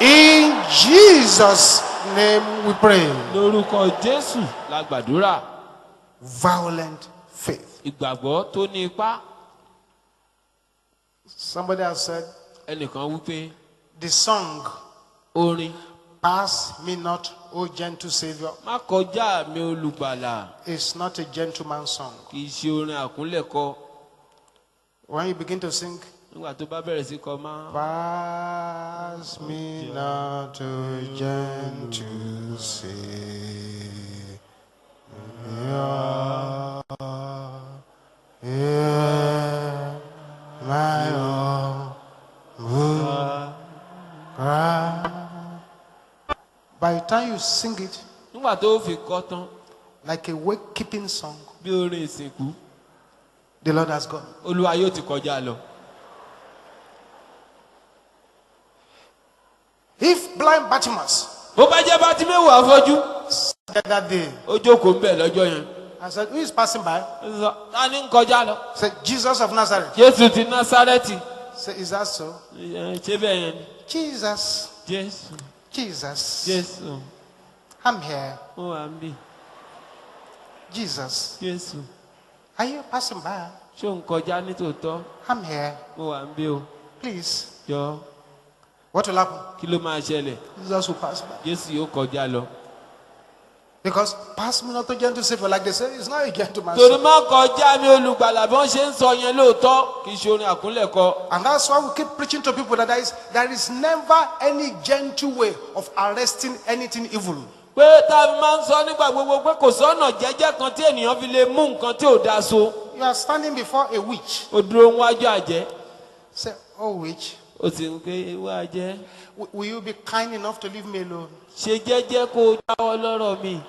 In Jesus' name we pray. Lórúkọ Jésù la gbàdúrà. Violent faith. Ìgbàgbọ́ tó ní ipá. Somebody has said, Ẹnìkan wípé the song, orin Pass Me Not, O Gentle Savior, má kọjá mi olùgbàlà is not a gentleman's song. kì í ṣe orin àkúnlẹ̀kọ. When you begin to sing, Nígbà tó bá bẹ̀rẹ̀ sí kọ máa. Pass me not, O gentle Savior, hear my humble cry. By the time you sing it, Nígbà tó fi kọ tán like a wake-keeping song, bí orin ìsìnkú, the Lord has gone. Olúwa yóò ti kọjá lọ. If blind Bartimaeus Bó bá jẹ́ Bátíméwù afọ́jú, said that day, ó jókòó ń bẹ̀ lọ́jọ́ yẹn. I said, who is passing by? Ó sọ, ta ni ń kọjá lọ? Said, Jesus of Nazareth. Jésù ti Násárẹ́tì. Said, is that so? Ṣé bẹ́ẹ̀ yẹn ni? Jesus, Jésù, Jesus, Jésù, I'm here. ó wà ń bì. Jesus, Jésù, are you passing by? ṣé ò ń kọjá nítòótọ́? I'm here. Ó wà ń bì o. Please. Jọ, What will happen? kí ló máa ṣẹlẹ̀? Jesus will pass by. Jésù yóò kọjá lọ. Because pass me not to gentle Savior, like they say, it's not a gentleman's Torí song. má kọjá mi olùgbàlà bí wọ́n ṣe ń sọ yẹn lóòótọ́, kì í ṣe orin àkúnlẹ̀kọ. And that's why we keep preaching to people that there is never any gentle way of arresting anything evil. Pé tá a fi máa ń sọ nígbà gbogbo pé kò sọ́nà jẹ́jẹ́ kan tí ènìyàn fi lè mú nǹkan tí ò dáa so. You are standing before a witch. Ó dúró níwájú àjẹ́. Say, oh witch, Ó sì ń pé ewu àjẹ́. will you be kind enough to leave me alone? Ṣe jẹ́jẹ́ kó o jáwọ́ lọ́rọ̀ mi.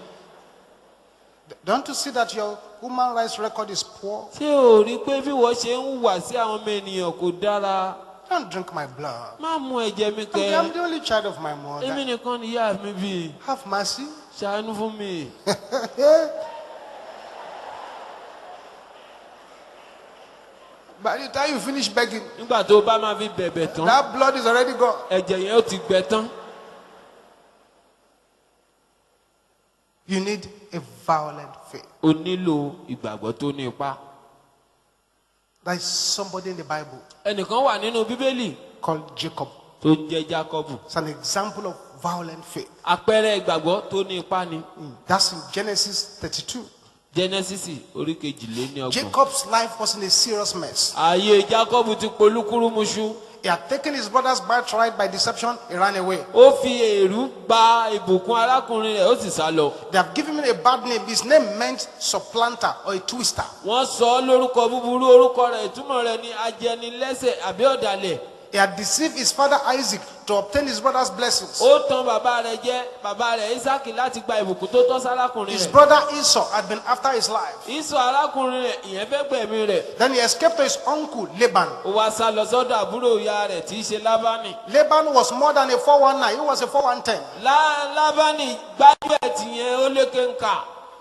Don't you see that your human rights record is poor? Ṣé o rí pé bí wọ́n ṣe ń hùwà sí àwọn ọmọ ènìyàn kò dára? Don't drink my blood. Má mu ẹ̀jẹ̀ mi I'm kẹ́. the only child of my Èmi mother. nìkan ni ìyá mi bí. Have mercy. Ṣàánú fún mi. By the time you finish begging, Nígbà tó bá máa fi bẹ̀bẹ̀ tán, that blood is already gone. ẹ̀jẹ̀ yẹn ó ti gbẹ tán. You need a violent faith. O nílò ìgbàgbọ́ tó ní ipá. There is somebody in the Bible Ẹnìkan wà nínú Bíbélì called Jacob. tó jẹ́ Jákọ́bù. It's an example of violent faith. Àpẹẹrẹ ìgbàgbọ́ tó ní ipá ni. That's in Genesis 32. Jẹ́nẹ́sísì orí kejìléníọgbọ̀n. Jacob's life was in a serious mess. Ààyè Jákọ́bù ti polúkúrúmuṣu. He had taken his brother's birthright by deception. He ran away. Ó fi èrú gba ìbùkún arákùnrin rẹ̀ ó sì sá lọ. They have given him a bad name. His name meant supplanter or a twister. Wọ́n sọ ọ́ lórúkọ búburú, orúkọ rẹ̀ ìtumọ̀ rẹ̀ ní ajẹnilẹ́sẹ̀ àbí ọ̀dàlẹ̀. He had deceived his father Isaac to obtain his brother's blessings. Ó tàn bàbá rẹ̀ jẹ, bàbá rẹ̀ Ísákì láti gba ìbùkún tó tọ́ sárákùnrin His rẹ̀. brother Esau had been after his life. Ísọ̀ arákùnrin rẹ̀ ìyẹn fẹ́ gbẹ̀mí rẹ̀. Then he escaped to his uncle Laban. Ó wá sá lọ sọ́dọ̀ àbúrò ìyá rẹ̀ tí í ṣe Lábánì. Laban was more than a 419. He was a 410. Lábánì gbájú ẹ̀ tìyẹn ó lékè ń kà.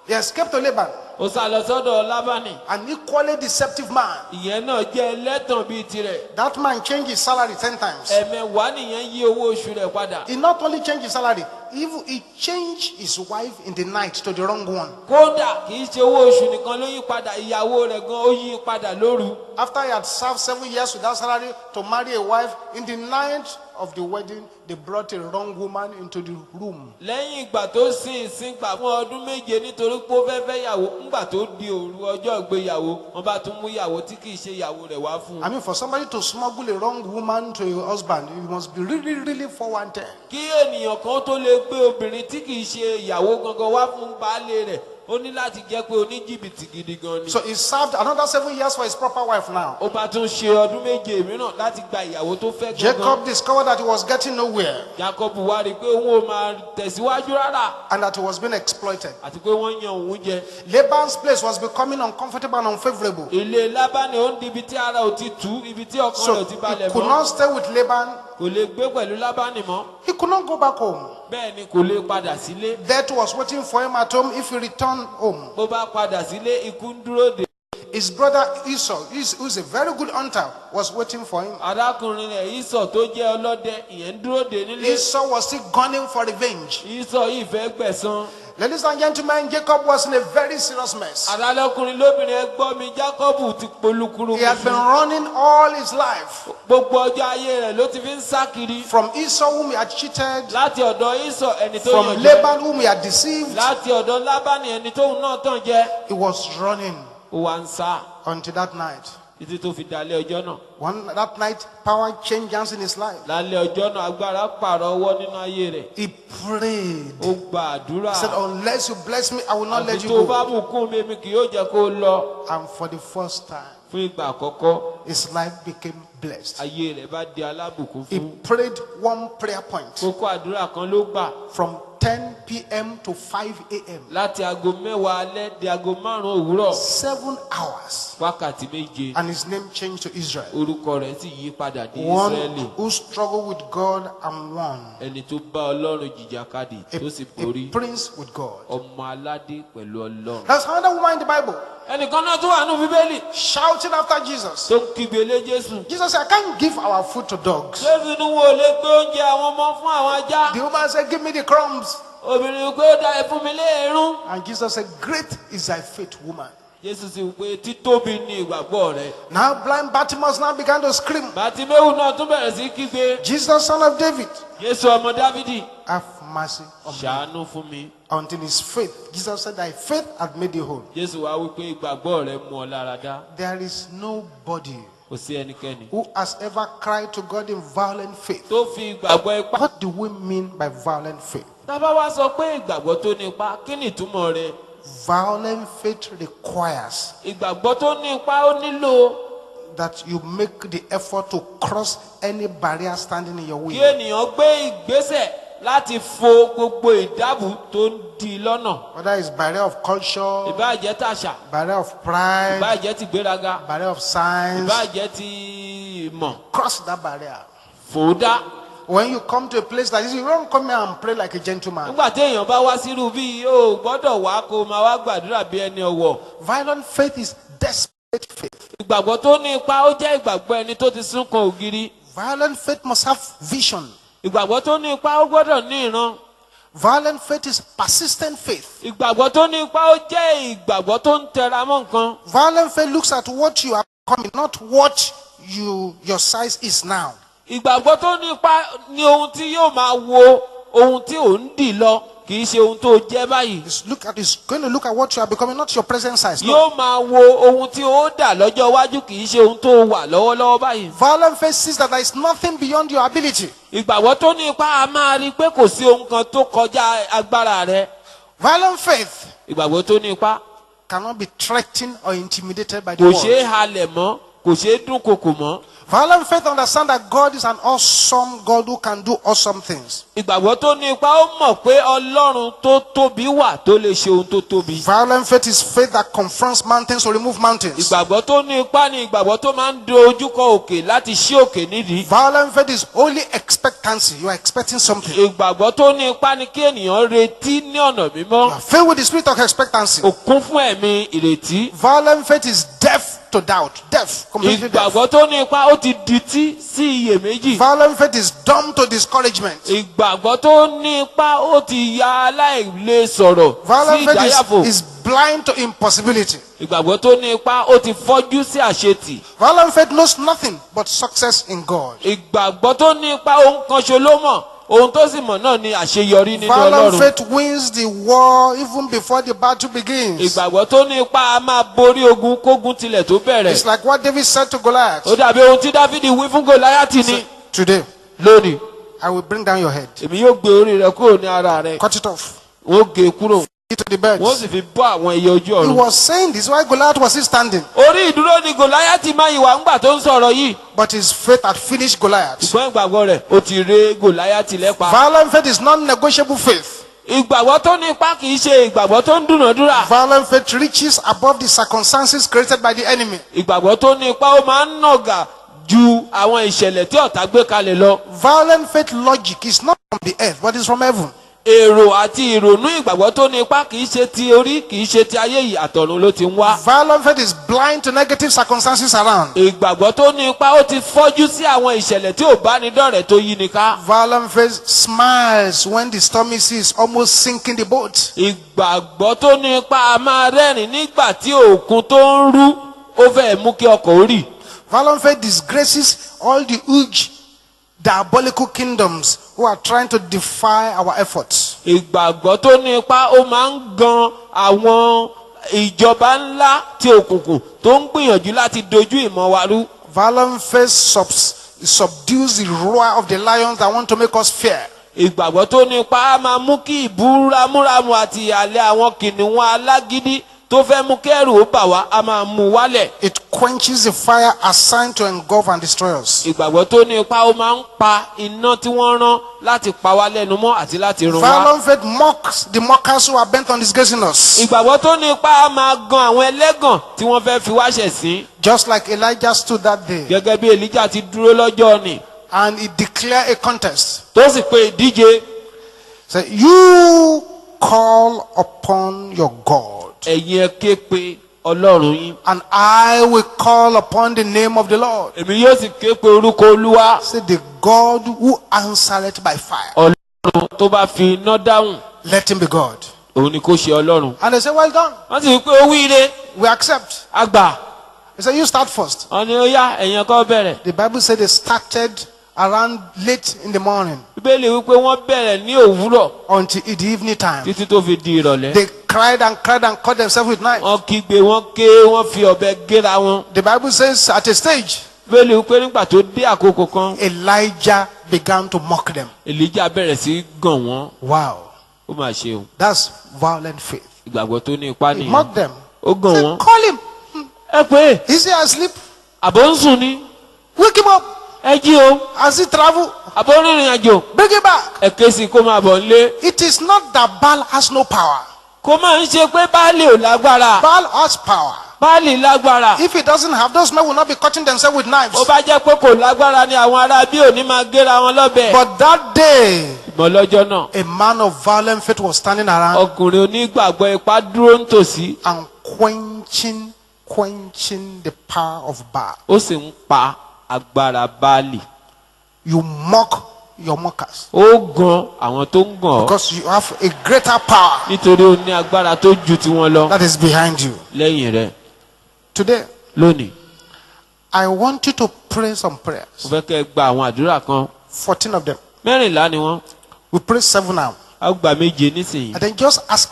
He escaped to Laban, Ó sá lọ sọ́dọ̀ Lábánì. an equally deceptive man. Ìyẹn náà jẹ́ ẹlẹ́tàn bíi tirẹ̀. That man changed his salary 10 times. Ẹ̀mẹ̀wá nìyẹn yí owó oṣù rẹ̀ padà. He not only changed his salary, even he changed his wife in the night to the wrong one. Kódà kì í ṣe owó oṣù nìkan ló yí padà, ìyàwó rẹ̀ gan ó yí padà lóru. After he had served 7 years without salary to marry a wife, in the night of the wedding, they brought a wrong woman into the room. Lẹ́yìn ìgbà tó sin ìsìn gbà fún ọdún méje nítorí pé ó fẹ́ fẹ́ yàwó, ńgbà tó di òru ọjọ́ ìgbéyàwó, wọ́n bá tún mú ìyàwó tí kì í ṣe ìyàwó rẹ̀ wá fún un. I mean, for somebody to smuggle a wrong woman to a husband, you must be really, really 410. Kí ènìyàn kan tó lè gbé obìnrin tí kì í ṣe ìyàwó gangan wá fún baálé rẹ̀, ó ní láti jẹ́ pé oníjìbìtì gidi gan ni. So he served another 7 years for his proper wife now. Ó bá tún ṣe ọdún méje mìíràn láti gba ìyàwó tó fẹ́ gangan. Jacob discovered that he was getting nowhere Jacob wá rí i pé òun ò máa tẹ̀síwájú rárá and that he was being exploited. àti pé wọ́n yan òun jẹ. Laban's place was becoming uncomfortable and unfavorable. Ilé Lábánì ó ń di ibi tí ara ò ti tù, ibi tí ọkàn So rẹ̀ ò ti he balẹ̀ could mọ́. not stay with Laban. Kò lè gbé pẹ̀lú Lábánì mọ́. He could not go back home. Bẹ́ẹ̀ ni kò lè padà sílé. Death was waiting for him at home if he returned home. Bó bá padà sílé, ikú ń dúró dè. His brother Esau, who's a very good hunter, was waiting for him. Arákùnrin rẹ̀ Ísọ̀ tó jẹ́ ọlọ́dẹ, ìyẹn ń dúró dè nílé. Esau was still gunning for revenge. Ísọ̀ yìí fẹ́ gbẹ̀san. Ladies and gentlemen, Jacob was in a very serious mess. Àrálọ́kùnrin lóbìnrin ẹgbọ́n mi, Jákọ́bù ti polúkúrú. He had been running all his life Gbogbo ọjọ́ ayé rẹ̀ ló ti fi ń sá kiri. from Esau, whom he had cheated, Láti ọ̀dọ̀ Ísọ̀ ẹni tó from yàn jẹ. Laban, whom he had deceived. Láti ọ̀dọ̀ Lábánì ẹni tóun náà tàn jẹ. He was running Ó wá ń sá until that night. títí tó fi dalẹ́ ọjọ́ náà. That night, power changed hands in his life. Lálẹ́ ọjọ́ náà agbára pààrọ̀ ọwọ́ nínú ayé rẹ̀. He prayed. Ó gba àdúrà. He said, unless you bless me, I will not let Àfi you tó bá go. bùkún mi, èmi kì yóò jẹ́ kó lọ. And for the first time, Fún ìgbà àkọ́kọ́, his life became blessed. ayé rẹ̀ bá di alábùkún He fún. prayed one prayer point Kókó àdúrà kan ló gbà from 10 p.m. to 5 a.m. láti aago 10 alẹ́ di aago 5 òwúrọ̀. 7 hours. Wákàtí méje. And his name changed to Israel. Orúkọ rẹ̀ sì yí padà di One Ísírẹ́lì. who struggled with God and won. Ẹni tó bá Ọlọ́run jìjàkadì tó sì A borí. prince with God. Ọmọ aládé pẹ̀lú Ọlọ́run. There's another woman in the Bible Ẹnìkan náà tó wà nínú Bíbélì shouting after Jesus. tó ń kígbe lé Jésù. Jesus said, I can't give our food to dogs. Jésù ní wo lè gbé oúnjẹ àwọn ọmọ fún àwọn ajá. The woman said, give me the crumbs. Obìnrin pé ó dá ẹ fún mi léèrún. And Jesus said, great is thy faith, woman. Jésù sì pé títóbi ni ìgbàgbọ́ rẹ̀. Now blind Bartimaeus now began to scream, Bàtíméwù náà tún bẹ̀rẹ̀ sí kígbe. Jesus, son of David, Jésù ọmọ Dávidi, have mercy on me. ṣàánú fún mi. Until his faith, Jesus said, thy faith had made you whole. Jésù wá wípé ìgbàgbọ́ rẹ̀ mú ọ lára dá. There is nobody Kò sí ẹnikẹ́ni who has ever cried to God in violent faith. tó fi ìgbàgbọ́ ipá. What do we mean by violent faith? Tábà wá sọ pé ìgbàgbọ́ tó ní ipá, kí ni ìtumọ̀ rẹ̀? Violent faith requires Ìgbàgbọ́ tó ní ipá ó nílò that you make the effort to cross any barrier standing in your kí way. ènìyàn gbé ìgbésẹ̀ láti fo gbogbo ìdábù tó ń di lọ́nà. Whether it's barrier of culture, Ìbáà jẹ́ tàṣà, barrier of pride, ìbáà jẹ́ ti gbéraga, barrier of science, ìbáà jẹ́ ti ìmọ̀. cross that barrier. Fòódá. When you come to a place like this, you don't come here and pray like a gentleman. Nígbà tí èèyàn bá wá sírú bí o gbọ́dọ̀ wá kó o máa wá gbàdúrà bí ẹni ọ̀wọ̀. Violent faith is desperate faith. Ìgbàgbọ́ tó ní ipa ó jẹ́ ìgbàgbọ́ ẹni tó ti sún kan ògiri. Violent faith must have vision. Ìgbàgbọ́ tó ní ipa ó gbọ́dọ̀ ní ìran. Violent faith is persistent faith. Ìgbàgbọ́ tó ní ipa ó jẹ́ ìgbàgbọ́ tó ń tẹra mọ́ nǹkan. Violent faith looks at what you are becoming, not what your size is now. Ìgbàgbọ́ tó ní ipa ni ohun tí yóò máa wo ohun tí ò ń dì lọ kì í ṣe ohun tó jẹ́ báyìí. It's going to look at what you are becoming, not your present size. No. Yóò máa wo ohun tí ó dà lọ́jọ́ iwájú kì í ṣe ohun tó wà lọ́wọ́lọ́wọ́ báyìí. Violent faith sees that there is nothing beyond your ability. Ìgbàgbọ́ tó ní ipa a máa rí i pé kò sí ohun kan tó kọjá agbára rẹ. Violent faith Ìgbàgbọ́ tó ní ipa cannot be threatened or intimidated by the kò world. ṣeé halẹ̀ mọ́ kò ṣeé dún kòkò mọ́. Violent faith understand that God is an awesome God who can do awesome things. Ìgbàgbọ́ tó ní ipá ó mọ̀ pé Ọlọ́run tó tóbi wà tó lè ṣe ohun tó tóbi. Violent faith is faith that confronts mountains to remove mountains. Ìgbàgbọ́ tó ní ipá ni ìgbàgbọ́ tó máa ń dojúkọ òkè láti ṣí òkè nídìí. Violent faith is only expectancy. You are expecting something. Ìgbàgbọ́ tó ní ipá ni kí ènìyàn retí ní ọ̀nà mímọ́. You are filled with the spirit of expectancy. Ó kún fún ẹ̀mí ìrètí. Violent faith is deaf to doubt. Deaf. Completely deaf. Ìgbàgbọ́ tó ní ipá ó ti dití sí iyèméjì. Violent faith is dumb to discouragement. Ìgbàgbọ́ tó ní ipá ó ti ya aláìlè sọ̀rọ̀ sí Violent ìdáyàfò. faith is blind to impossibility. Ìgbàgbọ́ tó ní ipá ó ti fọ́jú sí àṣetì. Violent faith knows nothing but success in God. Ìgbàgbọ́ tó ní ipá ohun kan ṣo ló mọ̀, ohun tó sì mọ̀ náà ni àṣeyọrí nínú Violent Ọlọ́run. faith wins the war even before the battle begins. Ìgbàgbọ́ tó ní ipá a máa borí ogun kógun tilẹ̀ tó bẹ̀rẹ̀. It's like what David said to Goliath. Ó dàbí ohun tí Dáfídì wí fún Gòláyátì ni. Today, Lónìí, I will bring down your head. èmi yóò gbé orí rẹ kúrò ní ara rẹ. Cut it off. Wọ́n gé e kúrò. It to the birds. Wọ́n sì fi bọ́ àwọn ẹyẹ ojú He ọ̀run. was saying this while Goliath was still standing. Orí ìdúró ni Gòláyátì máa yìí wà ńgbà tó ń sọ̀rọ̀ yìí. But his faith had finished Goliath. Ṣùgbọ́n ìgbàgbọ́ rẹ̀ ó ti ré Gòláyátì lẹ́pa. Violent faith is non-negotiable faith. Ìgbàgbọ́ tó ní ipá kì í ṣe ìgbàgbọ́ tó ń dúnàádúrà. Violent faith reaches above the circumstances created by the enemy. Ìgbàgbọ́ tó ní ipá ó máa ń nàgà ju àwọn ìṣẹ̀lẹ̀ tí ọ̀tá gbé kalẹ̀ lọ. Violent faith logic is not from the earth, but it's from heaven. Èrò àti ìrònú ìgbàgbọ́ tó ní ipá kì í ṣe ti orí kì í ṣe ti ayé yìí àtọ̀run ló ti ń wá. Violent faith is blind to negative circumstances around. Ìgbàgbọ́ tó ní ipá ó ti fọ́jú sí àwọn ìṣẹ̀lẹ̀ tí ò bá ní dọ̀rẹ́ tó yí ni ká. Violent faith smiles when the stormy sea is almost sinking the boat. Ìgbàgbọ́ tó ní ipá a máa rẹ́rìn nígbà tí òkun tó ń rú ó fẹ́ mú kí ọkọ̀ ó rì. Violent faith disgraces all the huge diabolical kingdoms who are trying to defy our efforts. Ìgbàgbọ́ tó ní ipá ó máa ń gan àwọn ìjọba ńlá tí òkùnkùn tó ń gbìyànjú láti dojú ìmọ̀ wa rú. Violent faith subdues the roar of the lions that want to make us fear. Ìgbàgbọ́ tó ní ipá á máa mú kí ìbúramúramù àti ìhàlẹ̀ àwọn kìnìún alágídí tó fẹ́ mú kẹ́rù ó bà wá á máa mú wálẹ̀. It quenches the fire assigned to engulf and destroy us. Ìgbàgbọ́ tó ní ipá ó máa ń pa iná tí wọ́n rán láti pa wá lẹ́nu mọ́ àti láti run wá. Violent faith mocks the mockers who are bent on disgracing us. Ìgbàgbọ́ tó ní ipá á máa gan àwọn ẹlẹ́gàn tí wọ́n fẹ́ fi wá ṣẹ̀sín. Just like Elijah stood that day Gẹ́gẹ́ bí Èlíjà ti dúró lọ́jọ́ ni. and he declared a contest. Tó sì pe ìdíje. Say, you call upon your God, Ẹ̀yin ẹ ké pe Ọlọ́run yín. and I will call upon the name of the Lord. Èmi yóò sì ké pe orúkọ Olúwa. Say, the God who answered by fire. Ọlọ́run tó bá fi iná dáhùn, Let him be God. òun ni kó ṣe Ọlọ́run. And they say, well done. Wọ́n sì wí pé ó wíire. We accept. Àgbà. They say, you start first. Wọ́n ní ó yá ẹ̀yin kọ́ bẹ̀rẹ̀. The Bible said they started around late in the morning Bíbélì wí pé wọ́n bẹ̀rẹ̀ ní òwúrọ̀ until the evening time. títí tó fi di ìrọ̀lẹ́. They cried and cut themselves with knives. Wọ́n kígbe, wọ́n ké, wọ́n fi ọ̀bẹ géra wọn. The Bible says at a stage, Bíbélì wí pé nígbà tó dé àkókò kan, Elijah began to mock them. Èlíjà bẹ̀rẹ̀ sí gàn wọ́n. Wow. Ó mà ṣe o. That's violent faith. Ìgbàgbọ́ tó ní ipá He nìyẹn. mocked them. Ó gàn Say, wọ́n. call him. Ẹ pé Is he asleep? àbọ̀ ń sùn ni. Wake him up. Ẹ jí o. Has he traveled? Àbọ̀ ń rìnrìn àjò. Bring him back. Ẹ ké sí kó máa bọ̀ nílé. It is not that Baal has no power. Kò máa ń ṣe pé Báálì ò lágbára. Baal has power. Báálì lágbára. If he doesn't have, those men will not be cutting themselves with knives. Ó bá jẹ́ pé kò lágbára ni àwọn ará bí òní máa géra wọn lọ́bẹ̀. But that day, Ìmọ̀ lọ́jọ́ náà. a man of violent faith was standing around Ọkùnrin onígbàgbọ́ ipá dúró nítòsí. and quenching the power of Baal. Ó sì ń pa agbára Báálì. You mock your mockers Ó gan àwọn tó ń gàn ọ́. because you have a greater power Nítorí ó ní agbára tó ju tiwọn lọ that is behind you. lẹ́yìn rẹ̀. Today, Lónìí, I want you to pray some prayers. mo fẹ́ kẹ́ ẹ gba àwọn àdúrà kan. 14 of them. 14 ni wọ́n. We pray 7 now. A gba 7 nísìnyí. And then just as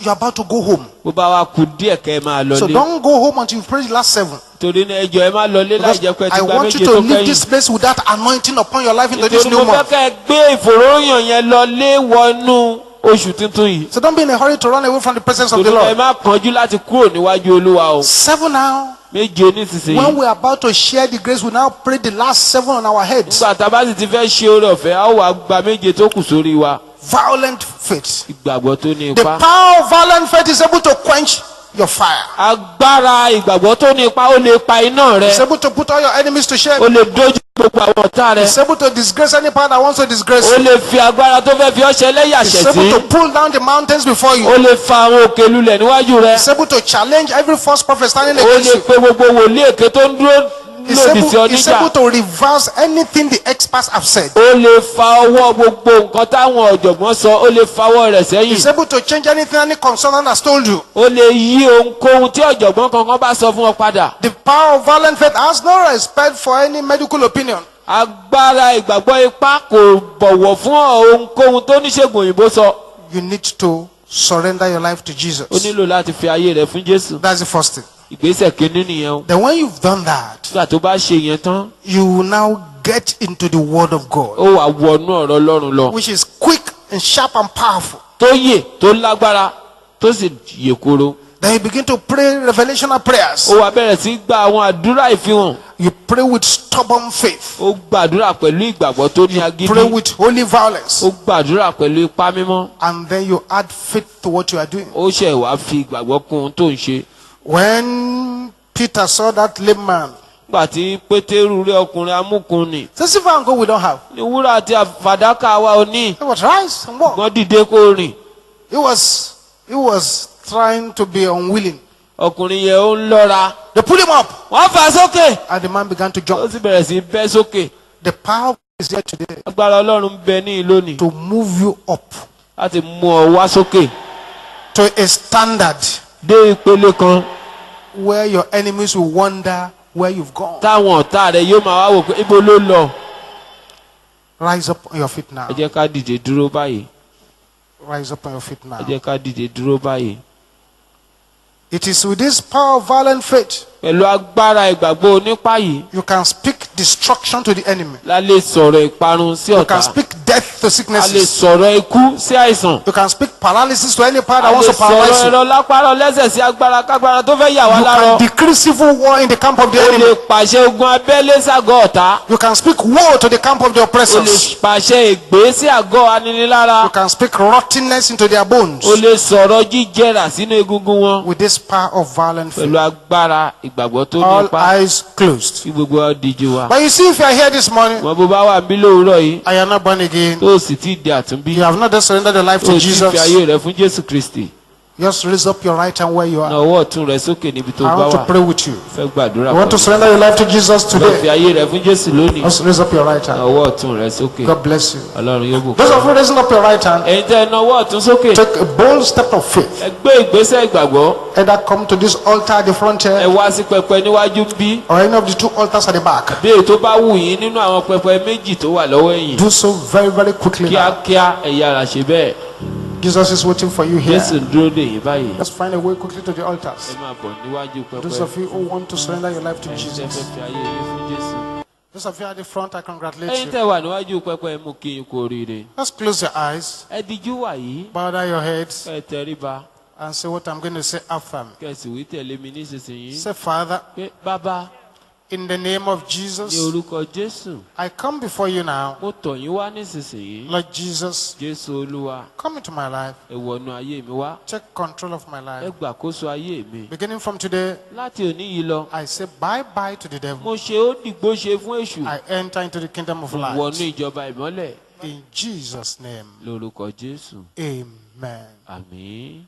you're about to go home. Bó bá wa kù díẹ̀ kẹ́ ẹ máa So lọlé. don't go home until you pray the last 7. Torí náà ẹjọ́ ẹ máa lọlé láì jẹ́ pé ẹ ti I gba want you 7 to tó leave this kẹ́yìn. place with that anointing upon your life into this Nítorí new mo fẹ́ month. kẹ́ ẹ gbé ìfòròyàn yẹn lọlé wọnú oṣù tuntun yìí. So don't be in a hurry to run away from the presence of the Lord. ẹ má kánjú láti kúrò níwájú Olúwa o. 7 now. méje nísinsìnyí. When we are about to share the grace, we now pray the last 7 on our heads. nígbà tá a bá sì ti fẹ́ ṣe oore ọ̀fẹ́ a ó wá gba méje tó kù sórí wa. Violent faith. ìgbàgbọ́ tó ní The ipá. power of violent faith is able to quench your fire. agbára ìgbàgbọ́ tó ní ipá ó lè pa iná rẹ. It's able to put all your enemies to shame. ó lè dojú gbogbo àwọn ọ̀tá rẹ. It's able to disgrace any power that wants to disgrace ó you. lè fi agbára tó fẹ́ fi ọ́ ṣẹlẹ́yà It's ṣẹ̀sín. able to pull down the mountains before you. ó lè fa àwọn òkè lulẹ̀ níwájú rẹ. It's able to challenge every false prophet standing ó against lè you. pe gbogbo wòlíì èké tó ń dúró lòdì sí ọ It's níjà. able to reverse anything the experts have said. ó lè fa ọwọ́ gbogbo nǹkan táwọn ọ̀jọ̀gbọ́n sọ ó lè fawọ́ rẹ̀ sẹ́yìn. It's able to change anything any consultant has told you. ó lè yí ohunkóhun tí ọ̀jọ̀gbọ́n kankan bá sọ fún ọ padà. The power of violent faith has no respect for any medical opinion. agbára ìgbàgbọ́ ipá kò bọ̀wọ̀ fún ohunkóhun tó níṣègùn òyìnbó sọ. You need to surrender your life to ó Jesus. nílò láti fi ayé rẹ̀ fún Jésù. That's the first thing. ìgbésẹ̀ kínní nìyẹn o. Then when you've done that, nígbà tó bá ṣe yẹn tán you will now get into the word of God, ó wà wọnú ọ̀rọ̀ Ọlọ́run lọ. which is quick and sharp and powerful. tó yè tó lágbára tó sì yè koro. Then you begin to pray revelational prayers. ó wá bẹ̀rẹ̀ sí gba àwọn àdúrà ìfihàn. You pray with stubborn faith. ó gbàdúrà pẹ̀lú ìgbàgbọ́ tó ní Pray agídí. with holy violence. ó gbàdúrà pẹ̀lú ipá mímọ́. And then you add faith to what you are doing. ó ṣẹ̀ wá fi ìgbàgbọ́ kún ohun tó ń ṣe. When Peter saw that lame man, nígbà tí Pétérù rí ọkùnrin amúkun nì. the silver and gold we don't have. ní wúrà àti fàdákà wa ò ní. He was rise and walk. wọ́n dìde kó rìn. He was trying to be unwilling. ọkùnrin yẹn ó ń lọ́ra. They pulled him up, wọ́n fà á sókè. and the man began to ó jump. sì bẹ̀rẹ̀ sí bẹ́ sókè. The power is there today agbára Ọlọ́run ń bẹ ní lónìí. to move you up láti mú ọ wá sókè. to a standard dé ìpele kan where your enemies will wonder where you've gone. táwọn ọ̀tá rẹ̀ yóò máa wá wò pé ibo ló lọ. Rise up on your feet now. ẹ jẹ́ ká dìde dúró báyìí. Rise up on your feet now. ẹ jẹ́ ká dìde dúró báyìí. It is with this power of violent faith pẹ̀lú agbára ìgbàgbọ́ onípá yìí you can speak destruction to the enemy. la lè sọ̀rọ̀ ìparun sí You ọ̀tá. can speak death to a lè sicknesses. sọ̀rọ̀ ikú sí àìsàn. You can speak paralysis to any power a that lè wants to sọ̀rọ̀ paralyze you. ẹ̀rọ lápárọ̀ lẹ́sẹ̀ sí agbára kágbára tó fẹ́ yà wá You lárọ̀. can decree civil war in the camp of the o lè enemy. pàṣẹ ogun abẹ́lé ságọ́ ọ̀tá. You can speak woe to the camp of the o lè oppressors. pàṣẹ ègbé sí àgọ́ aninilára. You can speak rottenness into their bones. o lè sọ̀rọ̀ jíjẹrà sínú egungun wọn. With this power of violent pẹ̀lú faith. agbára ìgbàgbọ́ tó All nípa. eyes closed. kí gbogbo wa díjú wa. But you see, if you are here this morning wọn bó bá wà bí lówùúrọ̀ yìí and you are not born again, tó o sì ti di àtúnbí. you have not just surrendered your life tó to o ti Jesus, fi ayé rẹ fún Jésù Kristi. just raise up your right hand where you na are. ọwọ́ ọ̀tún rẹ sókè níbi tó I bá want to wà. pray with you. fẹ́ gbàdúrà You want to pẹ̀lú. surrender your life to Jesus lọ fi today? ayé rẹ fún Jésù lónìí. Just raise up your right na hand. ọwọ́ ọ̀tún rẹ sókè. God bless you. Ọlọ́run yóò bùkún. Those of you raising up your right hand, ẹ̀yin tẹ́ ẹ na ọwọ́ ọ̀tún sókè. take a bold step of faith. ẹ gbé ìgbésẹ̀ ìgbàgbọ́. Either come to this altar at the front ẹ here wá sí pẹpẹ níwájú bí. or any of the 2 altars at the back. bí èyí tó bá wù yín nínú àwọn pẹpẹ méjì tó wà lọ́wọ́ ẹ̀yìn. Do so very, very quickly now. kíákíá ẹ yára ṣe bẹ́ẹ̀. Jesus is waiting for you Jésù here. ń dúró dè yín báyìí. Let's find a way quickly to the ẹ altars. máa bọ̀ níwájú pẹpẹ. Those of you who want to surrender your life to ẹ̀yin tẹ́ Jesus. fẹ́ fi ayé yín fún Jésù. Those of you at the front, I congratulate ẹ̀yin you. tẹ́ wà níwájú pẹpẹ mú kí n kú oríire. Let's close your eyes, ẹ dijú wàyí. bow down your heads, ẹ tẹríba. and say what I'm going to say after me. kẹ̀sì wí tẹ̀lé mi nísinsìnyí. Say, Father, pé bàbá in the name of ní Jesus, orúkọ Jésù. I come before you now. mo tọ̀ yín wá nísinsìnyí. Lord Jesus, Jésù Olúwa come into my life. ẹ wọnú ayé mi wá. Take control of my ẹ life. gbàkóso ayé mi. Beginning from today, láti òní yìí lọ. I say bye-bye to the devil. mo ṣe ó dìgbò ṣe fún èṣù. I enter into the kingdom of wọnú light. ìjọba ìmọ́lẹ̀. In Jesus' name, lórúkọ Jésù. amen. àmín.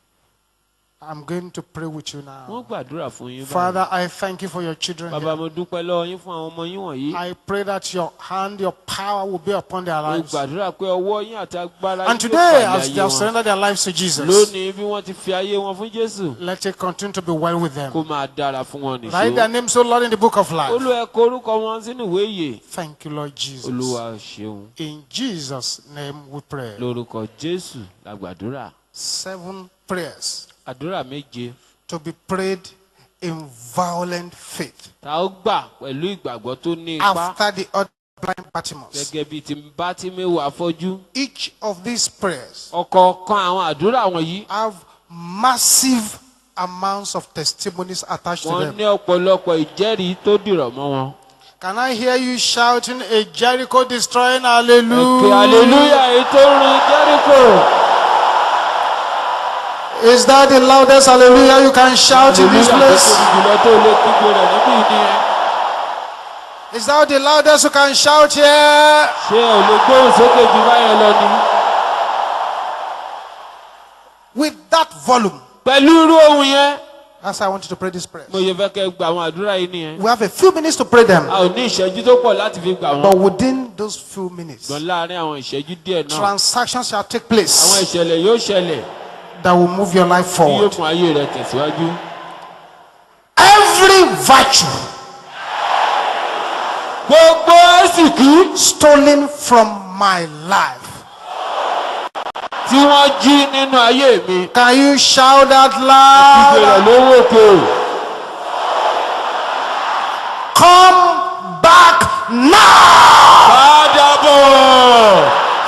I'm going to pray with you wọ́n now. gbàdúrà fún yín báyìí. Father, I thank you for your children bàbá here. mo dúpẹ́ lọ́wọ́ yín fún àwọn ọmọ yín wọ̀nyí. I pray that your hand, your power will be upon their mo lives. gbàdúrà pé ọwọ́ yín àti agbára And yín yóò today, pàdé as they ayé have wọn. surrendered their lives to Jesus, lónìí bí wọ́n ti fi ayé wọn fún Jésù. let it continue to be well with them. kó máa dára fún wọn Write their nìṣó. names, O Lord, in the book of life. Olú ẹ kọ orúkọ wọn sínú ìwé ìyè. Thank you, Lord Jesus. Olúwa ṣeun. In Jesus' name we pray. lórúkọ Jésù la gbàdúrà. 7 prayers àdúrà méje to be prayed in violent faith. tá ó gbà pẹ̀lú ìgbàgbọ́ tó ní ipá. After the order of blind Bartimaeus. Gẹ́gẹ́ bí ti Bátíméù afọ́jú. Each of these prayers Ọ̀kọ̀ọ̀kan àwọn àdúrà wọ̀nyí. have massive amounts of testimonies attached to Wọ́n them. ní ọ̀pọ̀lọpọ̀ ìjẹ́rìí tó dìrọ̀ mọ́ wọn. Can I hear you shouting a Jericho destroying hallelujah? Ẹ̀kẹ́ hallelujah èyí tó run Jẹ́ríkò. Is that the loudest hallelujah you can shout in this place? Is that the loudest you can shout here? With that volume. That's why I want you to pray this prayer. We have a few minutes to pray them. But within those few minutes, transactions shall take place that will move your life forward. Every virtue stolen from my life. Can you shout that loud? Come back now.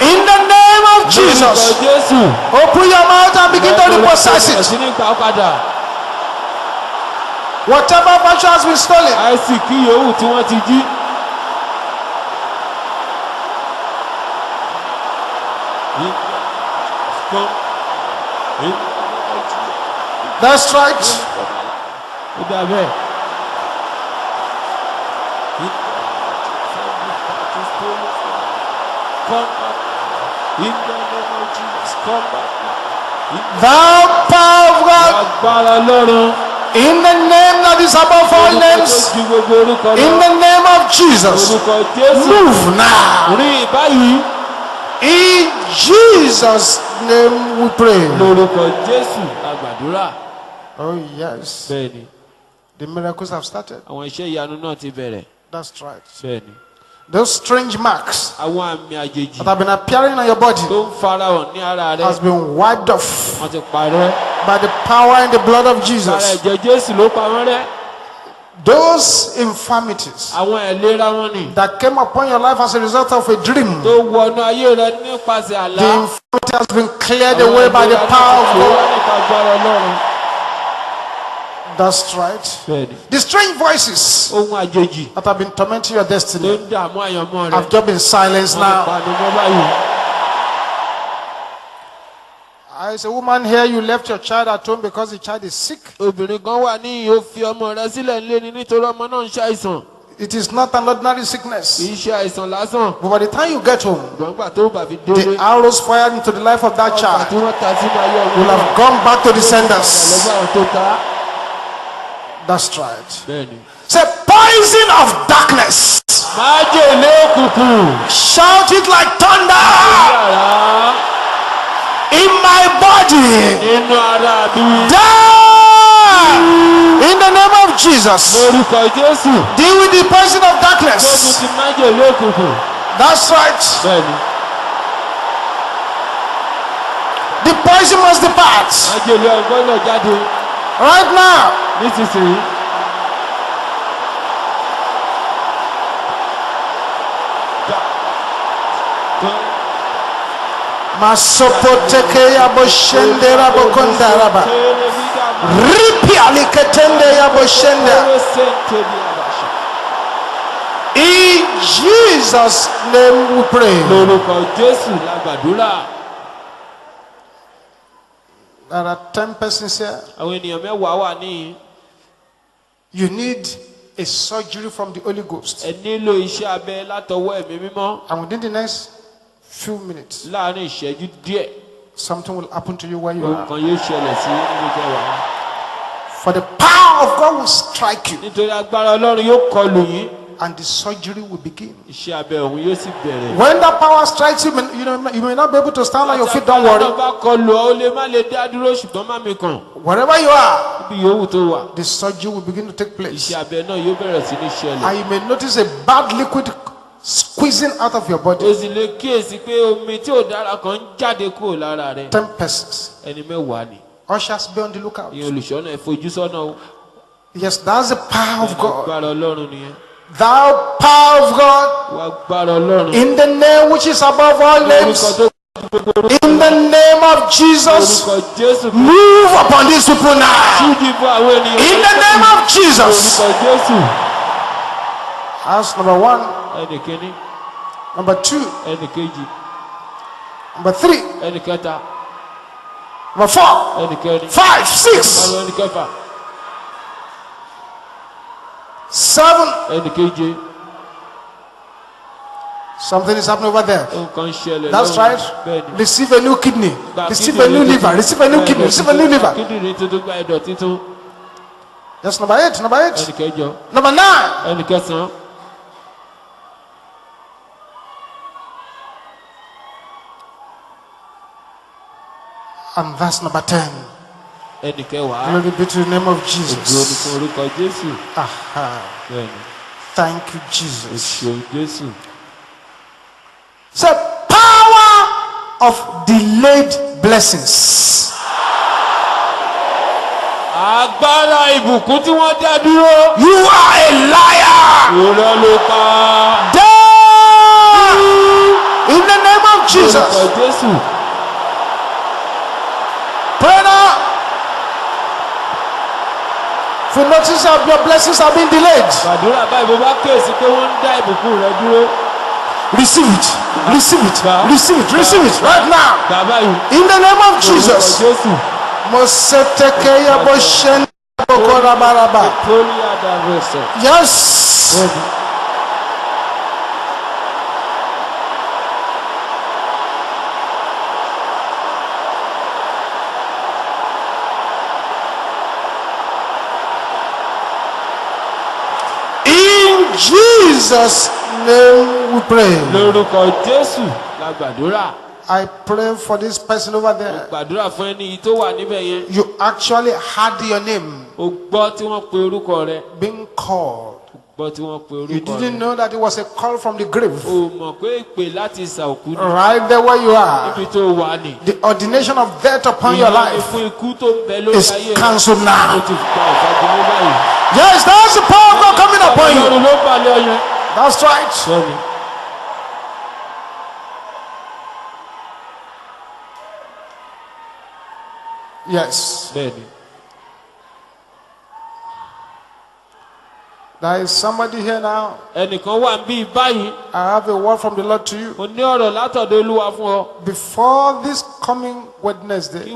In the name of Jesus. Open your mouth and begin to repossess it. Whatever virtue has been stolen. That's right. Thou power of God, in the name that is above all names, in the name of Jesus, move now. In Jesus' name we pray. Oh yes. The miracles have started. That's right. Those strange marks that have been appearing on your body has been wiped off by the power and the blood of Jesus. Those infirmities that came upon your life as a result of a dream, the infirmity has been cleared away by the power of God. That's right. The strange voices that have been tormenting your destiny have just been silenced now. As a woman here, you left your child at home because the child is sick. It is not an ordinary sickness. But by the time you get home, the arrows fired into the life of that child will have gone back to the senders. That's right. Say, poison of darkness. Shout it like thunder. In my body. Die. In the name of Jesus. Deal with the poison of darkness. That's right. The poison must depart. Right now. Masopoteke ya boshende rabokondaraba. Ripi aliketende ya boshende. In Jesus' name we pray. There are 10 persons here. You need a surgery from the Holy Ghost. And within the next few minutes, something will happen to you where you are. For the power of God will strike you. And the surgery will begin. When that power strikes you, you may not be able to stand on your feet. Don't worry. Wherever you are, the surgery will begin to take place. And you may notice a bad liquid squeezing out of your body. 10 persons. Ushers, be on the lookout. Yes, that's the power of God. Thou power of God, in the name which is above all names, in the name of Jesus, move upon these people now. In the name of Jesus. That's number one. Number two. Number three. Number 4, 5, 6, 7. Something is happening over there. That's right. Receive a new kidney. Receive a new liver. Receive a new kidney. Receive a new liver. That's number 8. Number 8. Number 9. And that's number 10. Glory be to the name of Jesus. Thank you, Jesus. So, power of delayed blessings. You are a liar. In the name of Jesus. Pray now. If you notice that your blessings have been delayed, receive it. Receive it. Receive it. Receive it right now. In the name of Jesus. Yes. Jesus' name we pray. I pray for this person over there. You actually heard your name being called. You didn't know that it was a call from the grave. Right there where you are. The ordination of death upon your life is cancelled now. Yes, that's the power of God coming upon you. That's right. Yes. There is somebody here now. I have a word from the Lord to you. Before this coming Wednesday, the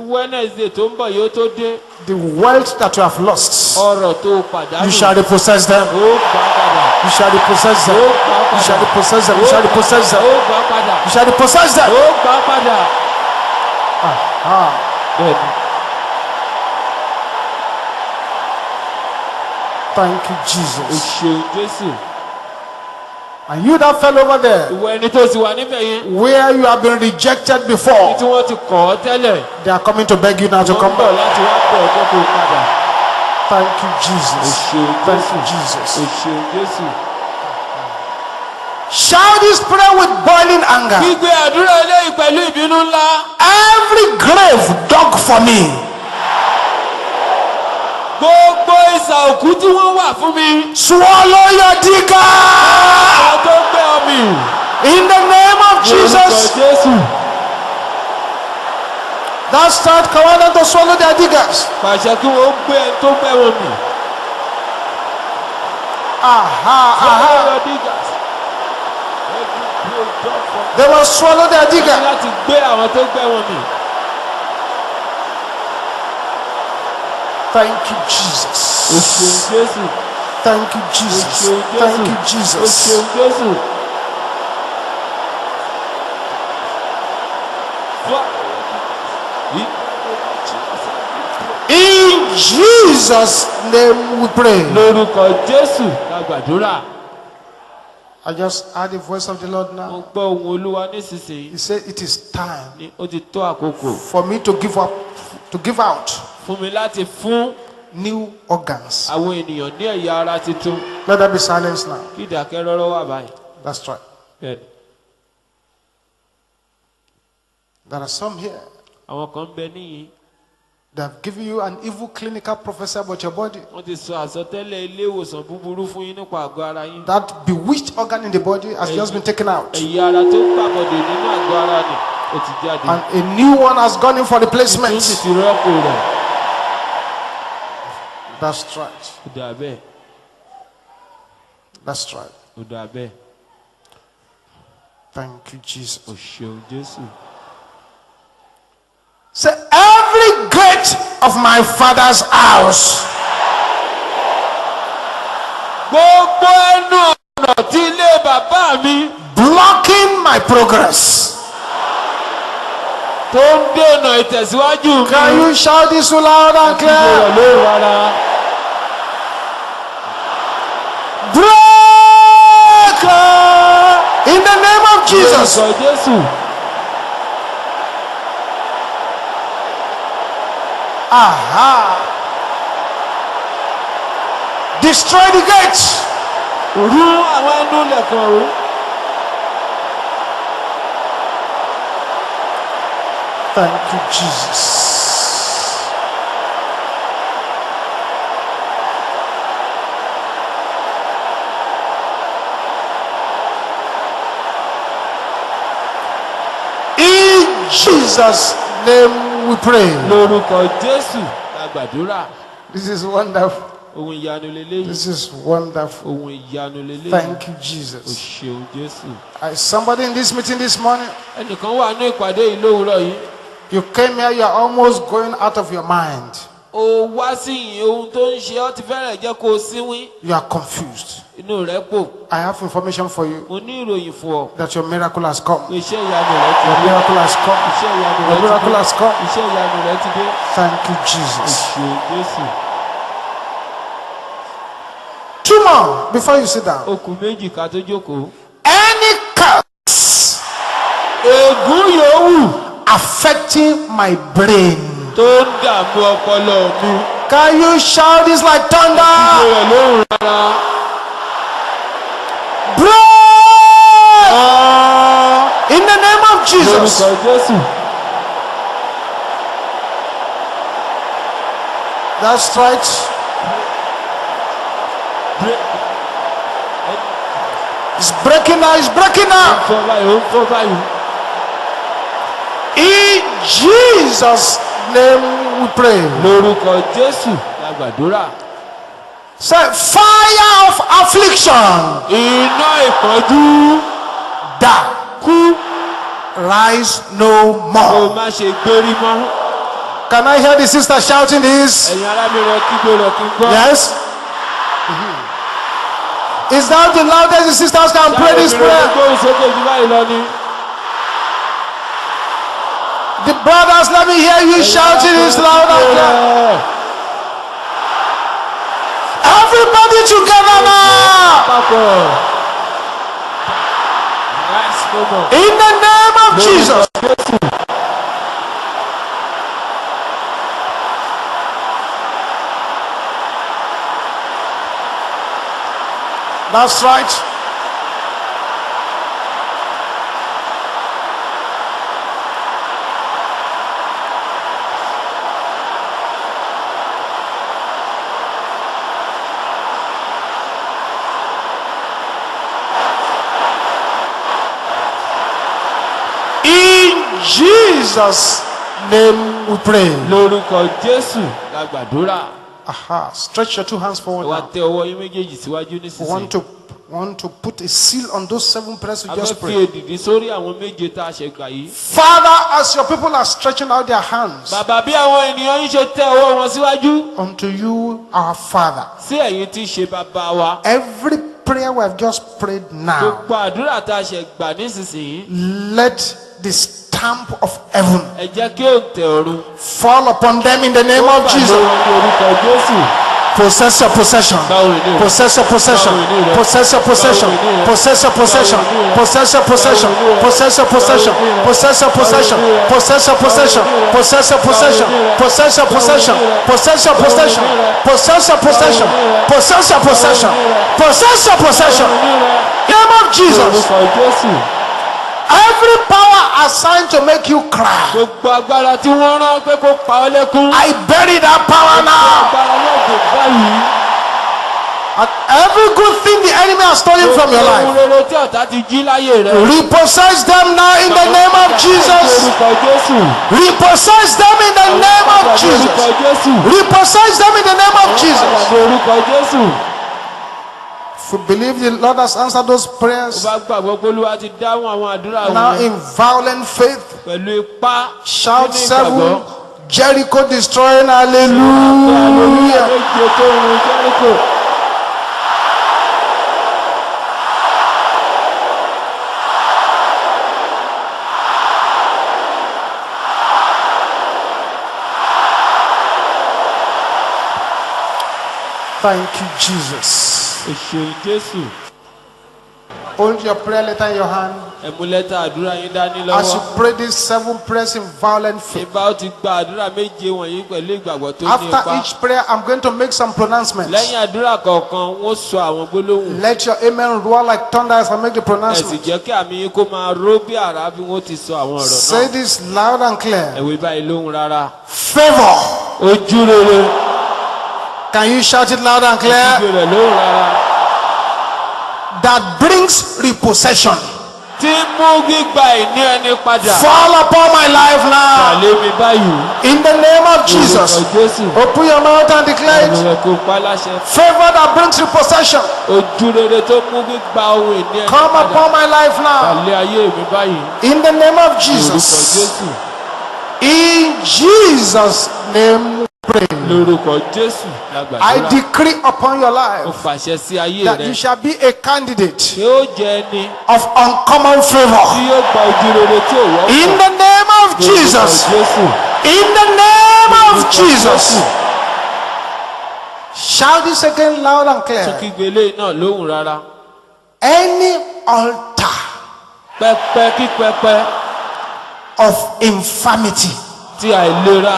wealth that you have lost, you shall repossess them. You shall repossess them. You shall repossess them. You shall repossess them. You shall repossess them. Thank you, Jesus. And you that fell over there, where you have been rejected before, they are coming to beg you now to come back. Thank you, Jesus. Thank you, Jesus. Shout this prayer with boiling anger. Every grave dug for me, swallow your digger. In the name of Jesus. Thou start commanding to swallow their diggers. They will swallow their digger. Thank you, Jesus. Thank you, Jesus. Thank you, Jesus. In Jesus' name we pray. I just heard the voice of the Lord now. He said it is time for me to give out new organs. Let there be silence now. That's right. There are some here. They have given you an evil clinical prophecy about your body. That bewitched organ in the body has just been taken out. And a new one has gone in for replacement. That's right. That's right. Thank you, Jesus. Say, every gate of my father's house blocking my progress. Can you shout this loud and clear? Break in the name of Jesus. Aha! Destroy the gates. Thank you, Jesus. In Jesus' name we pray. This is wonderful. This is wonderful. Thank you, Jesus. Somebody in this meeting this morning, you came here, you are almost going out of your mind. You are confused. I have information for you that your miracle has come. Your miracle has come. Your miracle has come. Thank you, Jesus. 2 more before you sit down. Any curse affecting my brain, can you shout this like thunder? Break in the name of Jesus. That's right. It's breaking now. It's breaking now. In Jesus' name we pray. Say, fire of affliction. Rise no more. Can I hear the sister shouting this? Yes. Is that the loudest the sisters can pray this prayer? The brothers, let me hear you shouting this loud and clear. Everybody together now. In the name of Jesus. That's right. In Jesus' name we pray. Aha. Stretch your 2 hands forward now. Want to put a seal on those 7 prayers you just prayed. Father, as your people are stretching out their hands unto you, our Father, every prayer we have just prayed now, let the stamp of heaven fall upon them in the name of Jesus. Possess your possession. Possess your possession. Possess your possession. Possess your possession. Possess your possession. Possess your possession. Possess your possession. Possess your possession. Possess your possession. Possess your possession. Possess your possession. Possess your possession. Possess your possession. Possess your possession. Name of Jesus. Every power assigned to make you cry, gbogbo agbára tí wọ́n rán pé kó pa ọ́ lẹ́kún. I bury that power now. agbára náà kò báyìí. And every good thing the enemy has stolen from your life, rere tí ọ̀tá ti jí láyé rẹ. repossess them now in the name of Jesus. orúkọ Jésù. Repossess them in the name of Jesus. orúkọ Jésù. Repossess them in the name of Jesus. orúkọ Jésù. If you believe the Lord has answered those prayers, ó bá gbàgbọ́ pé Olúwa ti dáhùn àwọn àdúrà now wọn. in violent faith, pẹ̀lú ipá. shout nínú 7, ìgbàgbọ́. Jericho destroying, hallelujah. méje tó run Jẹ́ríkò. Thank you, Jesus. Èṣù Jésù. Hold your prayer letter in your hand. Ẹ mú lẹ́tà àdúrà yín dání As you lọ́wọ́. pray these 7 prayers in violent faith, Ìbá ó ti gba àdúrà méje wọ̀nyí pẹ̀lú ìgbàgbọ́ tó ní after ipá. each prayer, I'm going to make some pronouncements. Lẹ́yìn àdúrà kọ̀ọ̀kan, wọ́n sọ àwọn gbólóhùn. Let your amen roar like thunder as I make the Ẹ sì pronouncement. jẹ́ kí àmì yín kó máa ró bí àrá bí wọ́n ti sọ àwọn ọ̀rọ̀ Say náà. this loud and clear. Ẹ̀wé báyìí lóhùn rárá. Favor. Ojú rere. Can you shout it loud and Ojú clear? rere lóhùn rárá. That brings repossession. Tí mú gbígba ìní ẹni padà. Fall upon my life now. Tàlé mi báyìí. In the name of Jesus. Orúkọ Jésù. Open your mouth and declare Ẹnu it. rẹ̀ kò pa láṣẹ. Favor that brings repossession. Ojú rere tó mú gbígba ohun ìní ẹni Come padà. upon my life now. Tàlé ayé mi báyìí. In the name of Orúkọ Jesus. Jésù. In Jesus' name we pray. Lórúkọ Jésù la I gbàdúrà. decree upon your Mo life fàṣẹ sí ayé that rẹ. you shall be a candidate Ṣé ó jẹ́ ẹni of uncommon tí favor. yóò gba ojú rere tí ò wọ́pọ̀? In the name of Lórúkọ Jesus. Jésù. In the name of Lórúkọ Jesus. Jésù. Shout this again loud and Tún clear. kígbe eléyìí náà lóhùn rárá. Any altar Pẹpẹ kí pẹpẹ of infirmity tí àìlera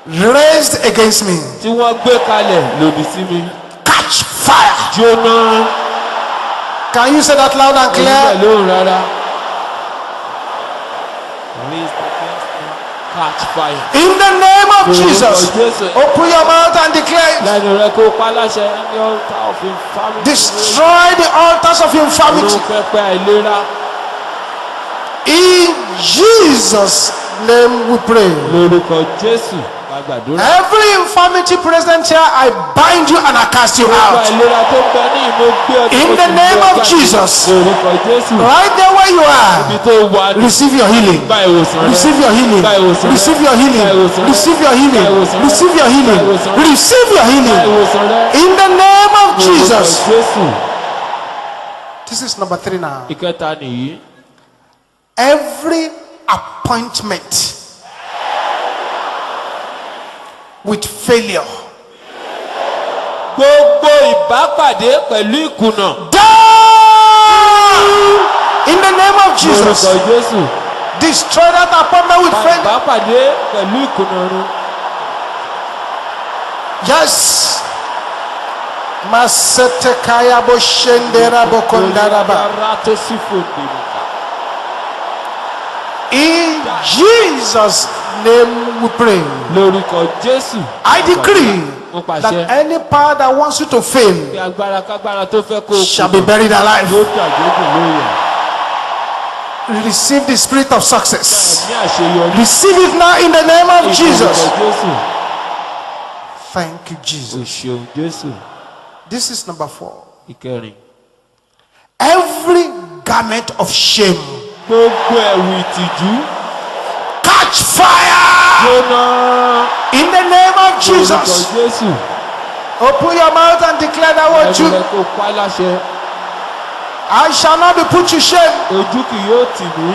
raised against me, tí wọ́n gbé kalẹ̀ lòdì sí mi. catch fire. Jóná. Can you say that loud and Oníbẹ̀ clear? lóhùn rárá. Raised against me. Catch fire. In the name of Jesus. Lórúkọ Jésù. Open your mouth and declare it. Lẹ́nu rẹ̀ kó pa láṣẹ ní altar of infirmity. Destroy the altars of infirmity. Orú pẹpẹ àìlera. In Jesus' name we pray. Lórúkọ Jésù la gbàdúrà. Every infirmity present here, I bind you and I cast you Pẹpẹ out. àìlera tó bẹ ní ìmọ̀ gbé ọdún. In the name of Jesus. Lórúkọ Jésù. Right there where you Ibi are, tó wà ní. receive your healing. Gba ìwòsàn rẹ. Receive your healing. Gba ìwòsàn rẹ. Receive your healing. Gba ìwòsàn rẹ. Receive your healing. Gba ìwòsàn rẹ. Receive your healing. Gba ìwòsàn rẹ. Receive your Gba healing. ìwòsàn rẹ. In the name of Lórúkọ Jesus. Jésù. This is number 3 now. Ìkẹta nìyí. Every appointment with failure, Gbogbo ìbápàdé pẹ̀lú ìkùnà. die in the name of Jesus. Lórúkọ Jésù. Destroy that appointment with failure. Ìbápàdé pẹ̀lú ìkùnà run. Yes. Masete kaya bo shendera bo kondaraba. Ara tó sì fòdè nìkan. In Jesus' name we pray. Lórúkọ Jésù. I decree Mo that pàṣẹ. any power that wants you to fail Bí agbára kágbára tó fẹ́ kó o shall be buried alive. yóò dàgbégbò lóye. Receive the spirit of success. Ní àṣeyọrí. Receive it now in the name of Jesus. Lórúkọ Jésù. Thank you, Jesus. O ṣeun Jésù. This is number 4. Ìkẹrin. Every garment of shame, Gbogbo ẹ̀wù ìtìjú. catch fire Jóná. in the name of Lórúkọ Jesus. Jésù. Open your mouth and declare that word Ẹnu too. rẹ̀ kó pa láṣẹ. I shall not be put to shame. Ojú kì yóò tì mí.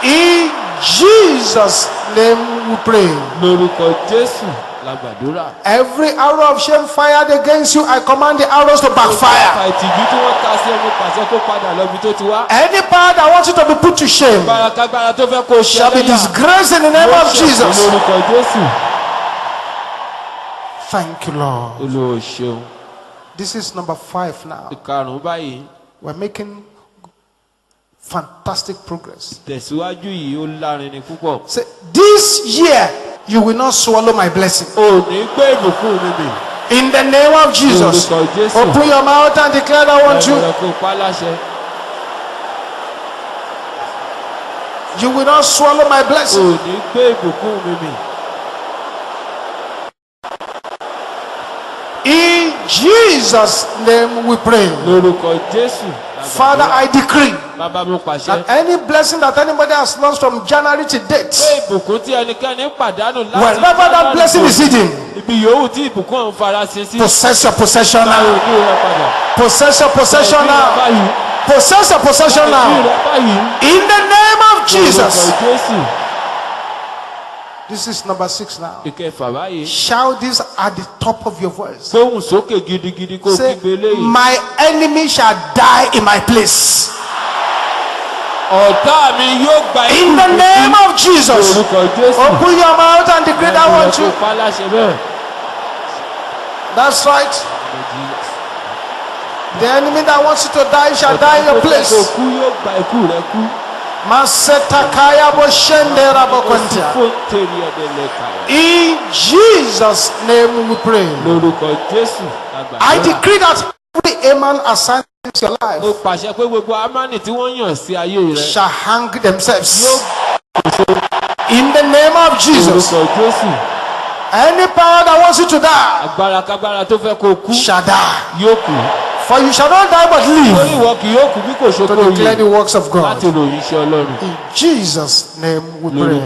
In Jesus' name we pray. Lórúkọ Jésù la gbàdúrà. Every arrow of shame fired against you, I command the arrows to backfire. Ọ̀pá ìtìjú tí wọ́n ta sí ẹnu pàṣẹ kó padà lọ́bi tó ti wá. Any power that wants you to be put to shame Agbára tó fẹ́ kó o ṣe shall be disgraced in the name of Jesus. Lórúkọ Jésù. Thank you, Lord. Olúwa ṣeun. This is number 5 now. Ìkarùn-ún báyìí. We're making fantastic progress. Tẹ̀síwájú yìí ó lárinrin púpọ̀. Say, this year you will not swallow my blessing. O ní gbé ìbùkún mi mì. In the name of Jesus, open your mouth and declare that one too. You will not swallow my blessing. In Jesus' name we pray. Father, I decree that any blessing that anybody has lost from January to date, wherever that blessing is hidden, possess your possession now. Possess your possession now. Possess your possession now. In the name of Jesus. This is number 6 now. Shout this at the top of your voice. Say, my enemy shall die in my place. In the name of Jesus. Open your mouth and declare that one too. That's right. The enemy that wants you to die shall die in your place. In Jesus' name we pray. I decree that every Amen assigned to your life shall hang themselves. In the name of Jesus. Any power that wants you to die shall die. For you shall not die but live to declare the works of God. In Jesus' name we pray.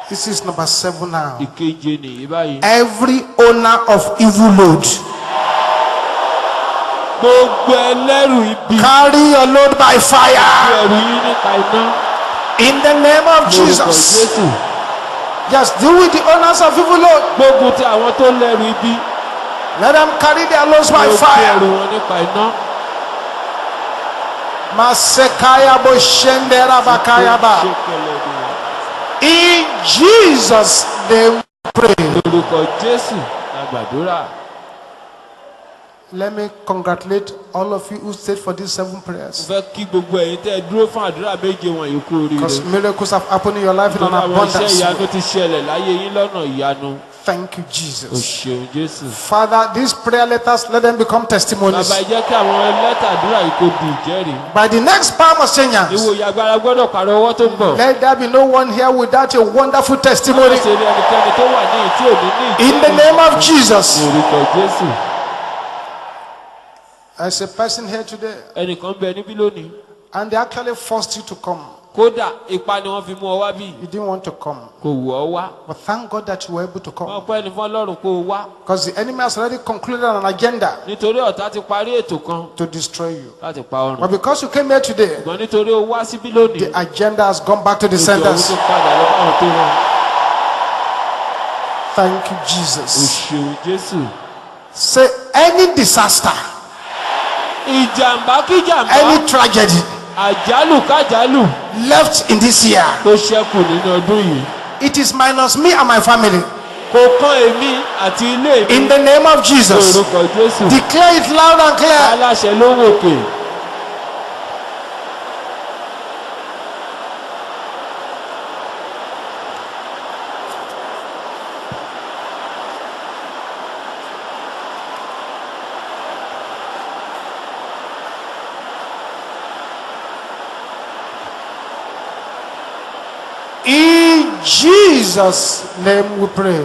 This is number 7 now. Every owner of evil load, carry your load by fire. In the name of Jesus. Just deal with the owners of evil load. Let them carry their loads by fire. In Jesus' name we pray. Let me congratulate all of you who stayed for these 7 prayers. Because miracles have happened in your life in an abundance. Thank you, Jesus. Father, these prayer letters, let them become testimonies. By the next Palm Exchange, let there be no one here without a wonderful testimony. In the name of Jesus. As a person here today, and they actually forced you to come. You didn't want to come. But thank God that you were able to come. Because the enemy has already concluded an agenda to destroy you. But because you came here today, the agenda has gone back to the senders. Thank you, Jesus. Say, any disaster, any tragedy left in this year, it is minus me and my family. In the name of Jesus, declare it loud and clear. In Jesus' name we pray.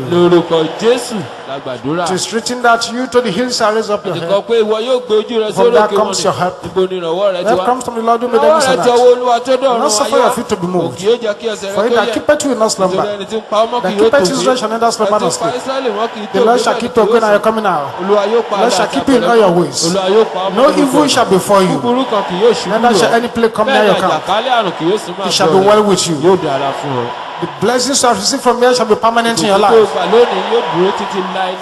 It is written that you to the hills shall raise up your head. From there comes your help. Help comes from the Lord who made heaven and earth. Do not suffer your feet to be moved. For he that keepeth you will not slumber. That keepeth Israel shall neither slumber nor sleep. The Lord shall keep your going and your coming out. The Lord shall keep you in all your ways. No evil shall befall you. Neither shall any plague come near your camp. It shall be well with you. The blessings you have received from here shall be permanent in your life.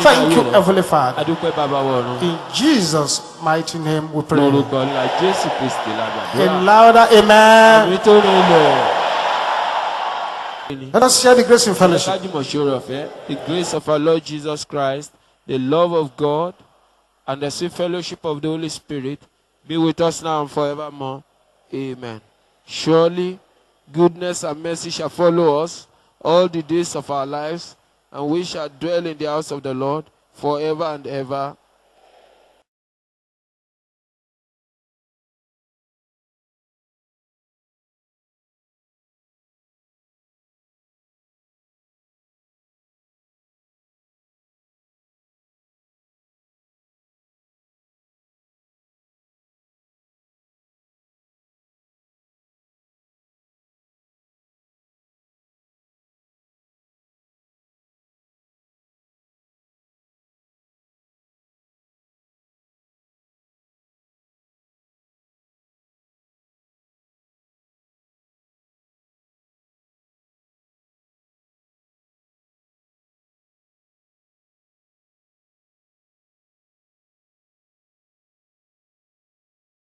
Thank you, Heavenly Father. In Jesus' mighty name we pray. In louder amen. Let us share the grace in fellowship. The grace of our Lord Jesus Christ, the love of God, and the sweet fellowship of the Holy Spirit be with us now and forevermore. Amen. Surely, goodness and mercy shall follow us all the days of our lives, and we shall dwell in the house of the Lord forever and ever.